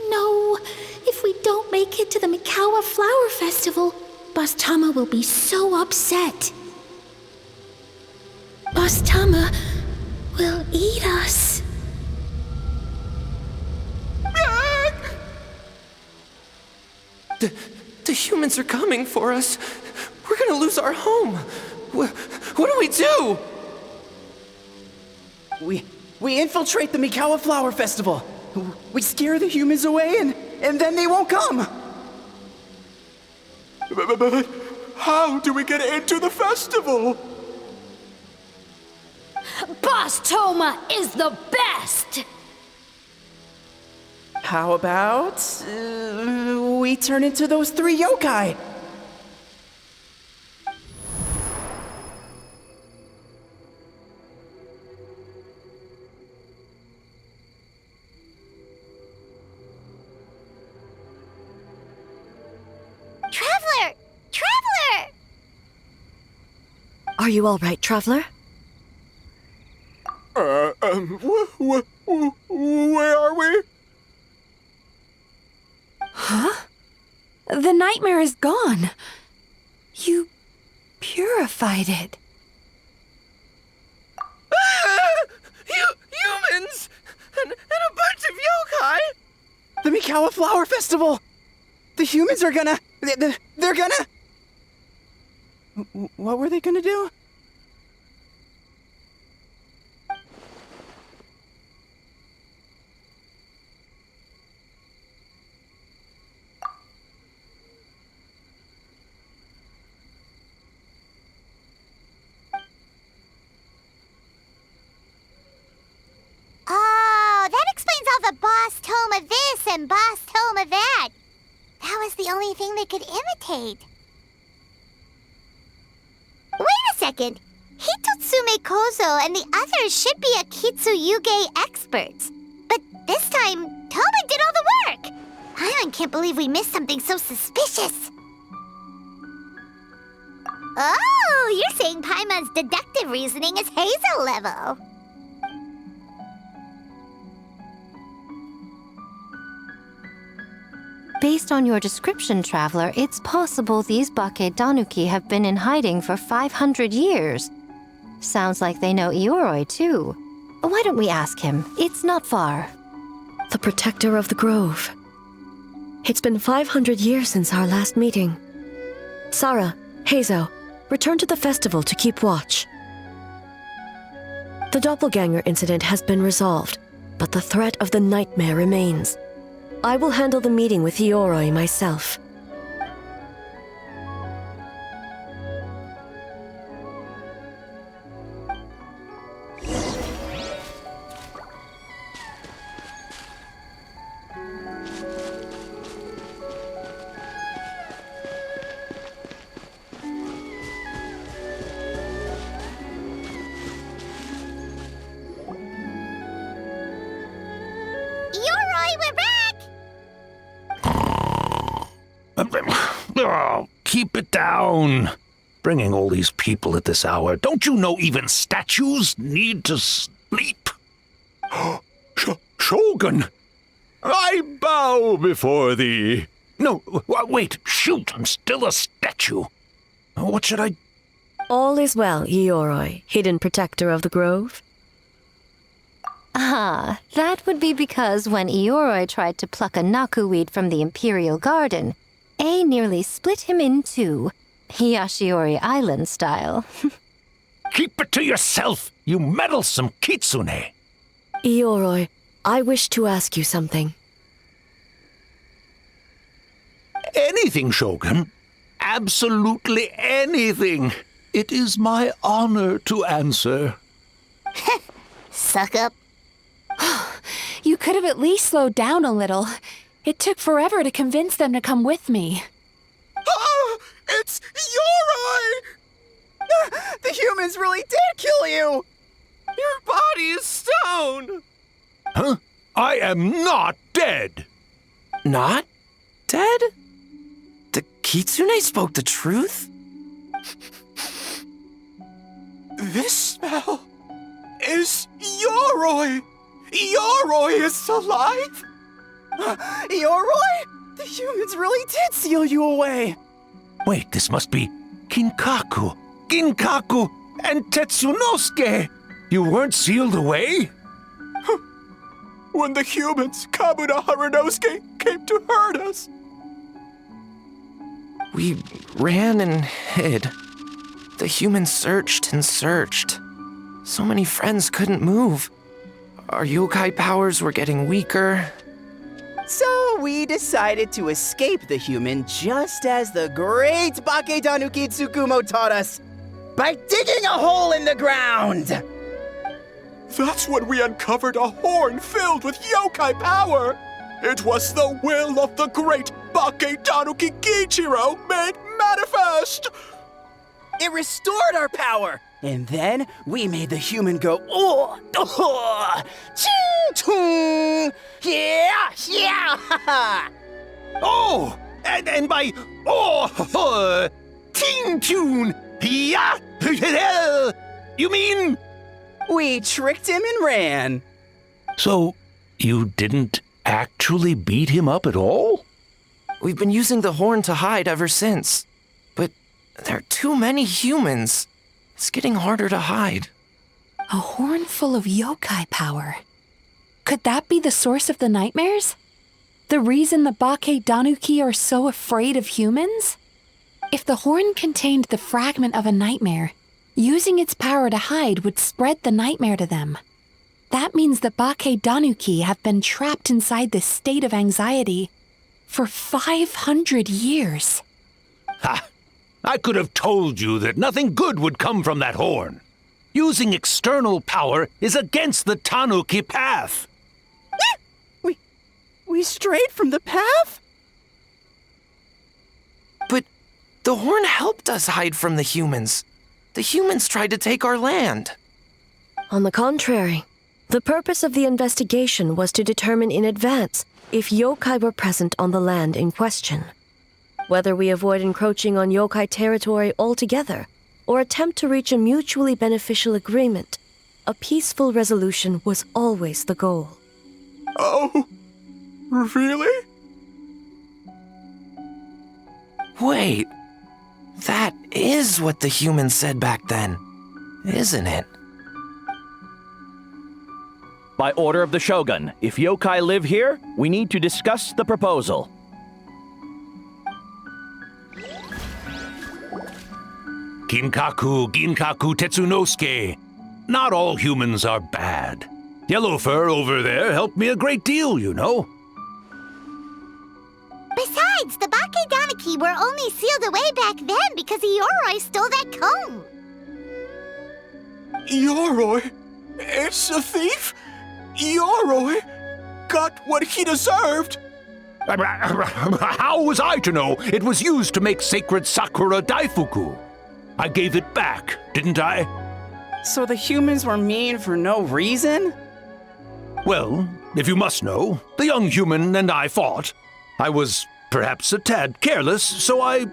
No, if we don't make it to the Mikawa Flower Festival, Boss Tama will be so upset. Boss Tama will eat us. The humans are coming for us. We're gonna lose our home. What do we do? We infiltrate the Mikawa Flower Festival. We scare the humans away and then they won't come. But how do we get into the festival? Boss Toma is the best! How about we turn into those 3 yokai? Traveler! Traveler! Are you all right, Traveler? Where are we? Huh? The nightmare is gone. You purified it. Humans! And a bunch of yokai! The Mikawa Flower Festival! The humans are gonna... They're gonna... What were they gonna do? Oh, that explains all the Boss Toma this and Boss Toma that. That was the only thing they could imitate. Wait a second. Hitotsume Kozo and the others should be Akitsu-yuge experts. But this time, Toma did all the work. I can't believe we missed something so suspicious. Oh, you're saying Paimon's deductive reasoning is Hazel level. Based on your description, Traveler, it's possible these Bake Danuki have been in hiding for 500 years. Sounds like they know Ioroi, too. Why don't we ask him? It's not far. The protector of the grove. It's been 500 years since our last meeting. Sarah, Hazo, return to the festival to keep watch. The doppelganger incident has been resolved, but the threat of the nightmare remains. I will handle the meeting with Ioroi myself. Oh, keep it down. Bringing all these people at this hour. Don't you know even statues need to sleep? Shogun! I bow before thee. No, wait, shoot, I'm still a statue. What should I... All is well, Ioroi, hidden protector of the grove. Ah, that would be because when Ioroi tried to pluck a naku weed from the Imperial Garden, A nearly split him in two, Yashiori Island style. Keep it to yourself, you meddlesome kitsune! Ioroi, I wish to ask you something. Anything, Shogun. Absolutely anything. It is my honor to answer. Suck up. You could have at least slowed down a little. It took forever to convince them to come with me. Oh, it's Ioroi! The humans really did kill you! Your body is stone! Huh? I am not dead! Not dead? The kitsune spoke the truth? This smell is Ioroi! Ioroi is alive! Ioroi? The humans really did seal you away! Wait, this must be Kinkaku, and Tetsunosuke! You weren't sealed away? When the humans, Kabuna Harunosuke, came to hurt us. We ran and hid. The humans searched and searched. So many friends couldn't move. Our yokai powers were getting weaker. So we decided to escape the human just as the great Baketanuki Tsukumo taught us, by digging a hole in the ground! That's when we uncovered a horn filled with yokai power! It was the will of the great Baketanuki Kichiro made manifest! It restored our power! And then we made the human go, oh, oh, ching, yeah, yeah, Oh, and by, ting tune, yeah, you mean? We tricked him and ran. So, you didn't actually beat him up at all? We've been using the horn to hide ever since. But there are too many humans. It's getting harder to hide. A horn full of yokai power. Could that be the source of the nightmares? The reason the Baketanuki are so afraid of humans? If the horn contained the fragment of a nightmare, using its power to hide would spread the nightmare to them. That means the Baketanuki have been trapped inside this state of anxiety for 500 years. Ha! I could have told you that nothing good would come from that horn. Using external power is against the Tanuki path. We strayed from the path? But the horn helped us hide from the humans. The humans tried to take our land. On the contrary, the purpose of the investigation was to determine in advance if yokai were present on the land in question. Whether we avoid encroaching on yokai territory altogether, or attempt to reach a mutually beneficial agreement, a peaceful resolution was always the goal. Oh, really? Wait, that is what the humans said back then, isn't it? By order of the Shogun, if yokai live here, we need to discuss the proposal. Ginkaku Tetsunosuke. Not all humans are bad. Yellowfur over there helped me a great deal, you know. Besides, the Baketanuki were only sealed away back then because Ioroi stole that comb. Ioroi? It's a thief? Ioroi got what he deserved. How was I to know it was used to make sacred Sakura Daifuku? I gave it back, didn't I? So the humans were mean for no reason? Well, if you must know, the young human and I fought. I was perhaps a tad careless, so I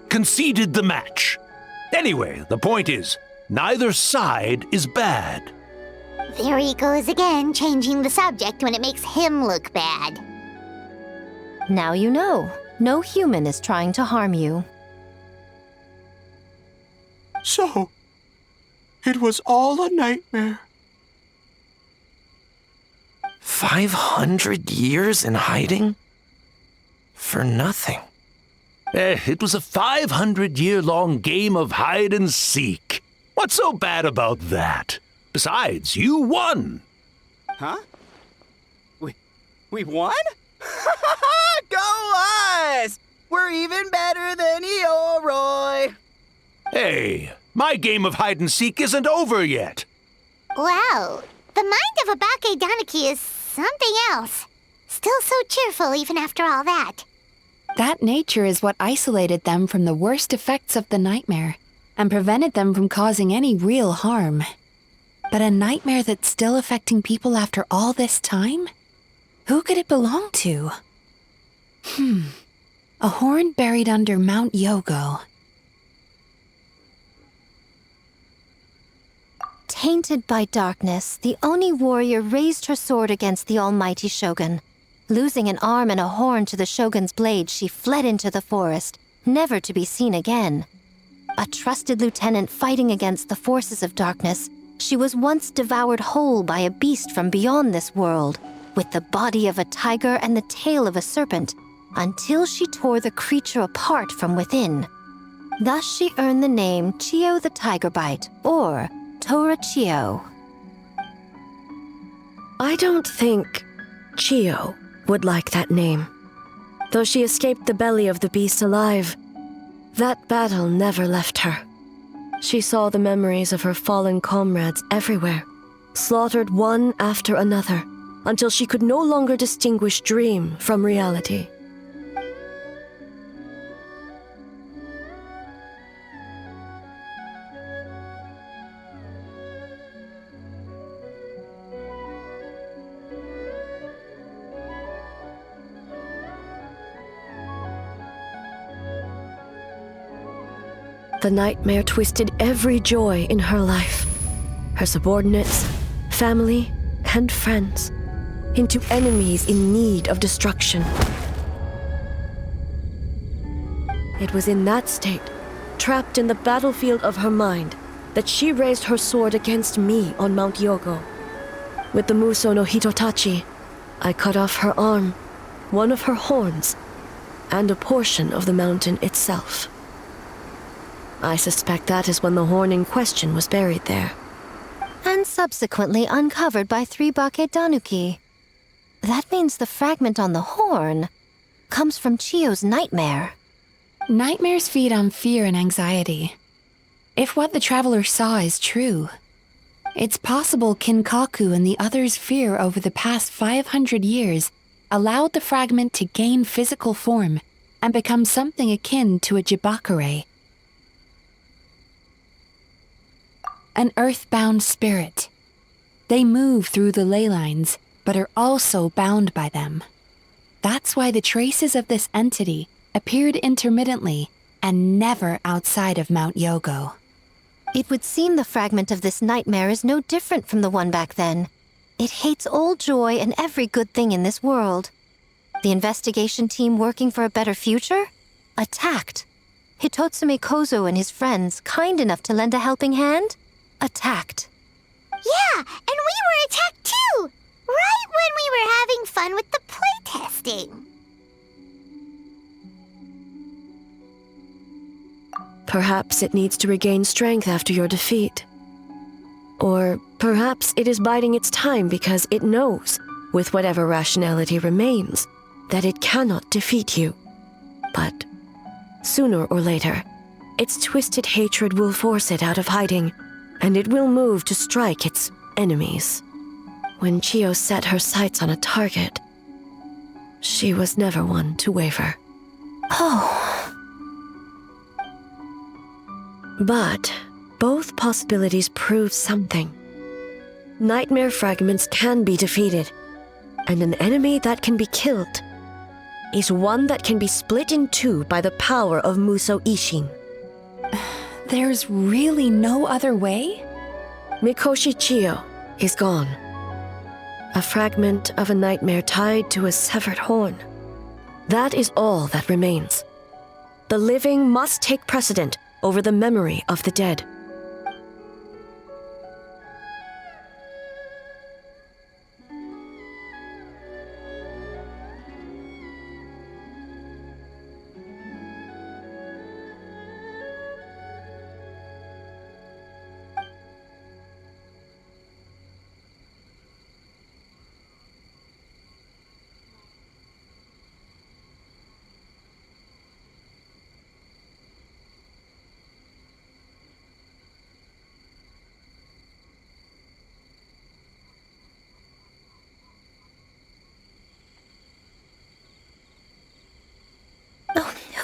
conceded the match. Anyway, the point is, neither side is bad. There he goes again, changing the subject when it makes him look bad. Now you know. No human is trying to harm you. So, it was all a nightmare. 500 years in hiding? For nothing. It was a 500-year-long game of hide and seek. What's so bad about that? Besides, you won. Huh? We won? Go us! We're even better than Eoroy! Hey, my game of hide and seek isn't over yet. Wow, the mind of a Bake Danaki is something else. Still so cheerful even after all that. That nature is what isolated them from the worst effects of the nightmare and prevented them from causing any real harm. But a nightmare that's still affecting people after all this time? Who could it belong to? A horn buried under Mount Yogo. Tainted by darkness, the Oni warrior raised her sword against the almighty shogun. Losing an arm and a horn to the shogun's blade, she fled into the forest, never to be seen again. A trusted lieutenant fighting against the forces of darkness, she was once devoured whole by a beast from beyond this world, with the body of a tiger and the tail of a serpent, until she tore the creature apart from within. Thus she earned the name Chiyo the Tigerbite, or Tora Chiyo. I don't think Chiyo would like that name. Though she escaped the belly of the beast alive, that battle never left her. She saw the memories of her fallen comrades everywhere, slaughtered one after another, until she could no longer distinguish dream from reality. The nightmare twisted every joy in her life, her subordinates, family, and friends, into enemies in need of destruction. It was in that state, trapped in the battlefield of her mind, that she raised her sword against me on Mount Yogo. With the Muso no Hitotachi, I cut off her arm, one of her horns, and a portion of the mountain itself. I suspect that is when the horn in question was buried there. And subsequently uncovered by 3 Bake Danuki. That means the fragment on the horn comes from Chiyo's nightmare. Nightmares feed on fear and anxiety. If what the traveler saw is true, it's possible Kinkaku and the others' fear over the past 500 years allowed the fragment to gain physical form and become something akin to a jibakure. An earthbound spirit. They move through the ley lines, but are also bound by them. That's why the traces of this entity appeared intermittently and never outside of Mount Yogo. It would seem the fragment of this nightmare is no different from the one back then. It hates all joy and every good thing in this world. The investigation team working for a better future? Attacked. Hitotsume Kozo and his friends, kind enough to lend a helping hand? Attacked. Yeah, and we were attacked too! Right when we were having fun with the playtesting. Perhaps it needs to regain strength after your defeat. Or perhaps it is biding its time because it knows, with whatever rationality remains, that it cannot defeat you. But sooner or later, its twisted hatred will force it out of hiding, and it will move to strike its enemies. When Chiyo set her sights on a target, she was never one to waver. Oh. But both possibilities prove something. Nightmare fragments can be defeated, and an enemy that can be killed is one that can be split in two by the power of Muso Ishin. There's really no other way? Mikoshi Chiyo is gone. A fragment of a nightmare tied to a severed horn. That is all that remains. The living must take precedent over the memory of the dead.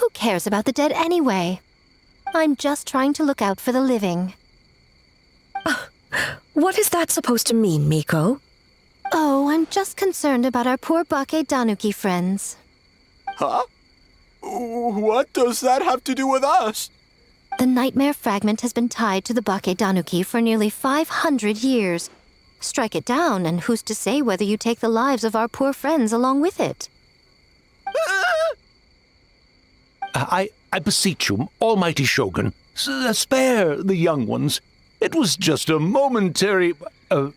Who cares about the dead anyway? I'm just trying to look out for the living. What is that supposed to mean, Miko? Oh, I'm just concerned about our poor Bake Danuki friends. Huh? What does that have to do with us? The nightmare fragment has been tied to the Bake Danuki for nearly 500 years. Strike it down, and who's to say whether you take the lives of our poor friends along with it? I beseech you, almighty Shogun, spare the young ones. It was just a momentary... a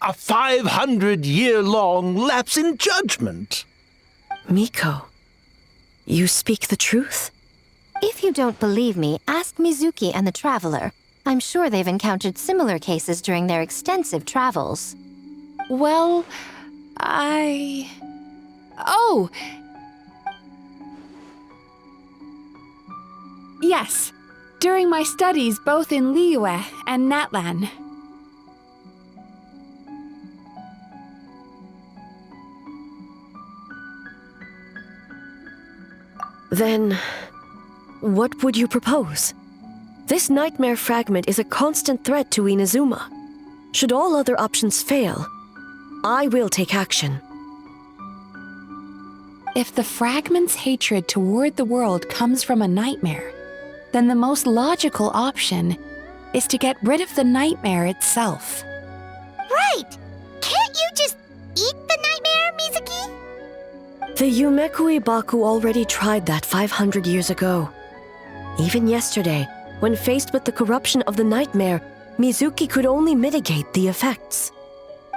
500-year-long lapse in judgment. Miko, you speak the truth? If you don't believe me, ask Mizuki and the Traveler. I'm sure they've encountered similar cases during their extensive travels. Well, Oh! Yes, during my studies both in Liyue and Natlan. Then, what would you propose? This nightmare fragment is a constant threat to Inazuma. Should all other options fail, I will take action. If the fragment's hatred toward the world comes from a nightmare, then the most logical option is to get rid of the nightmare itself. Right! Can't you just eat the nightmare, Mizuki? The Yumekui Baku already tried that 500 years ago. Even yesterday, when faced with the corruption of the nightmare, Mizuki could only mitigate the effects.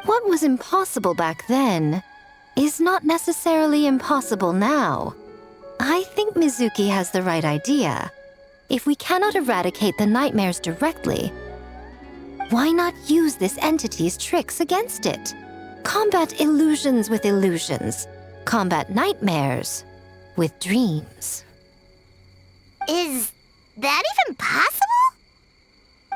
What was impossible back then is not necessarily impossible now. I think Mizuki has the right idea. If we cannot eradicate the nightmares directly, why not use this entity's tricks against it? Combat illusions with illusions. Combat nightmares with dreams. Is that even possible?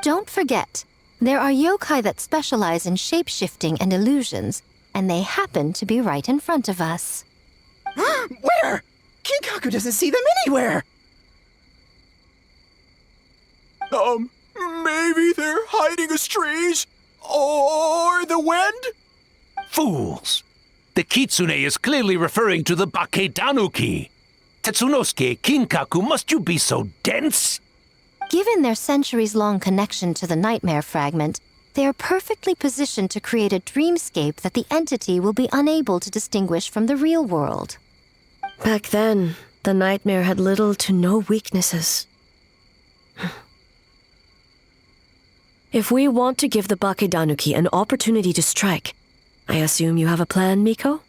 Don't forget, there are yokai that specialize in shape-shifting and illusions, and they happen to be right in front of us. Where? Kinkaku doesn't see them anywhere! Maybe they're hiding us trees? Or the wind? Fools! The Kitsune is clearly referring to the Bake Danuki. Tetsunosuke, Kinkaku, must you be so dense? Given their centuries-long connection to the nightmare fragment, they are perfectly positioned to create a dreamscape that the entity will be unable to distinguish from the real world. Back then, the nightmare had little to no weaknesses. If we want to give the Bake Danuki an opportunity to strike, I assume you have a plan, Miko?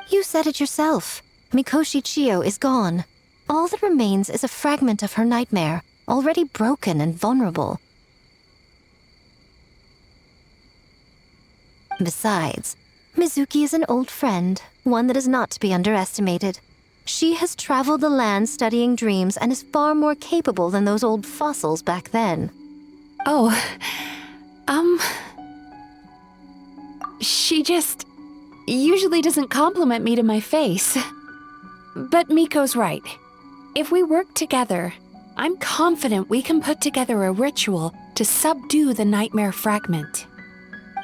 You said it yourself. Mikoshi Chiyo is gone. All that remains is a fragment of her nightmare, already broken and vulnerable. Besides, Mizuki is an old friend, one that is not to be underestimated. She has traveled the land studying dreams and is far more capable than those old fossils back then. Oh, she just usually doesn't compliment me to my face. But Miko's right. If we work together, I'm confident we can put together a ritual to subdue the nightmare fragment.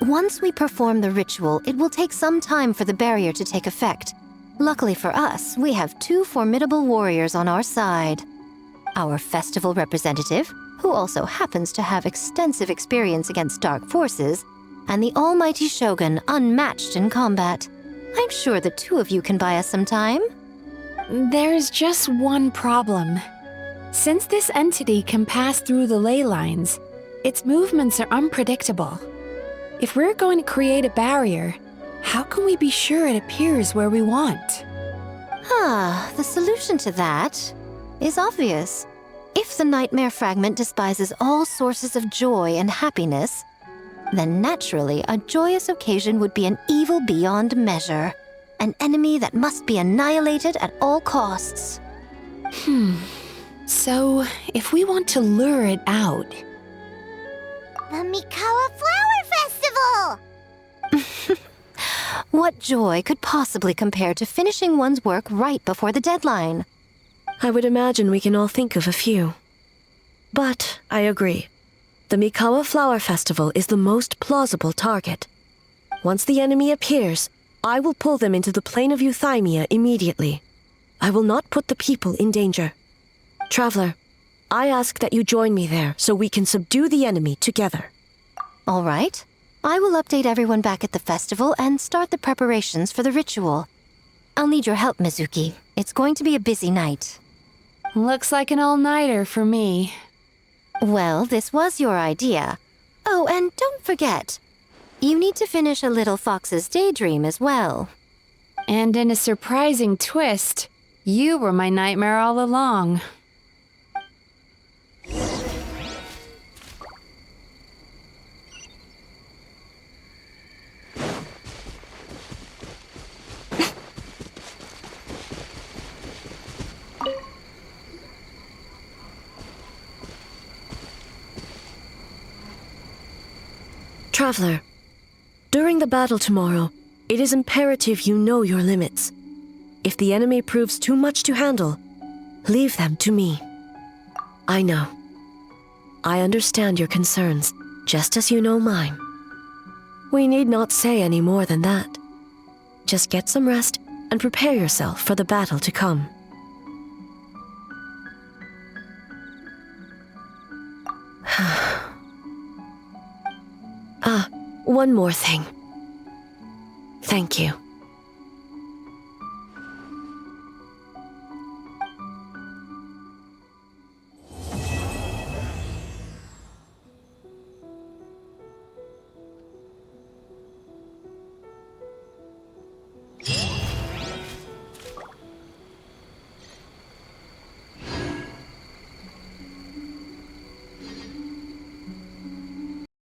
Once we perform the ritual, it will take some time for the barrier to take effect. Luckily for us, we have 2 formidable warriors on our side. Our festival representative, who also happens to have extensive experience against dark forces, and the almighty Shogun, unmatched in combat. I'm sure the 2 of you can buy us some time. There's just one problem. Since this entity can pass through the ley lines, its movements are unpredictable. If we're going to create a barrier, how can we be sure it appears where we want? The solution to that is obvious. If the nightmare fragment despises all sources of joy and happiness, then naturally a joyous occasion would be an evil beyond measure. An enemy that must be annihilated at all costs. So, if we want to lure it out... The Mikawa Flower Festival! What joy could possibly compare to finishing one's work right before the deadline? I would imagine we can all think of a few. But I agree. The Mikawa Flower Festival is the most plausible target. Once the enemy appears, I will pull them into the plane of Euthymia immediately. I will not put the people in danger. Traveler, I ask that you join me there so we can subdue the enemy together. All right. I will update everyone back at the festival and start the preparations for the ritual. I'll need your help, Mizuki. It's going to be a busy night. Looks like an all-nighter for me. Well, this was your idea. Oh, and don't forget, you need to finish a Little Fox's Daydream as well. And in a surprising twist, you were my nightmare all along. Traveler, during the battle tomorrow, it is imperative you know your limits. If the enemy proves too much to handle, leave them to me. I know. I understand your concerns, just as you know mine. We need not say any more than that. Just get some rest and prepare yourself for the battle to come. One more thing. Thank you.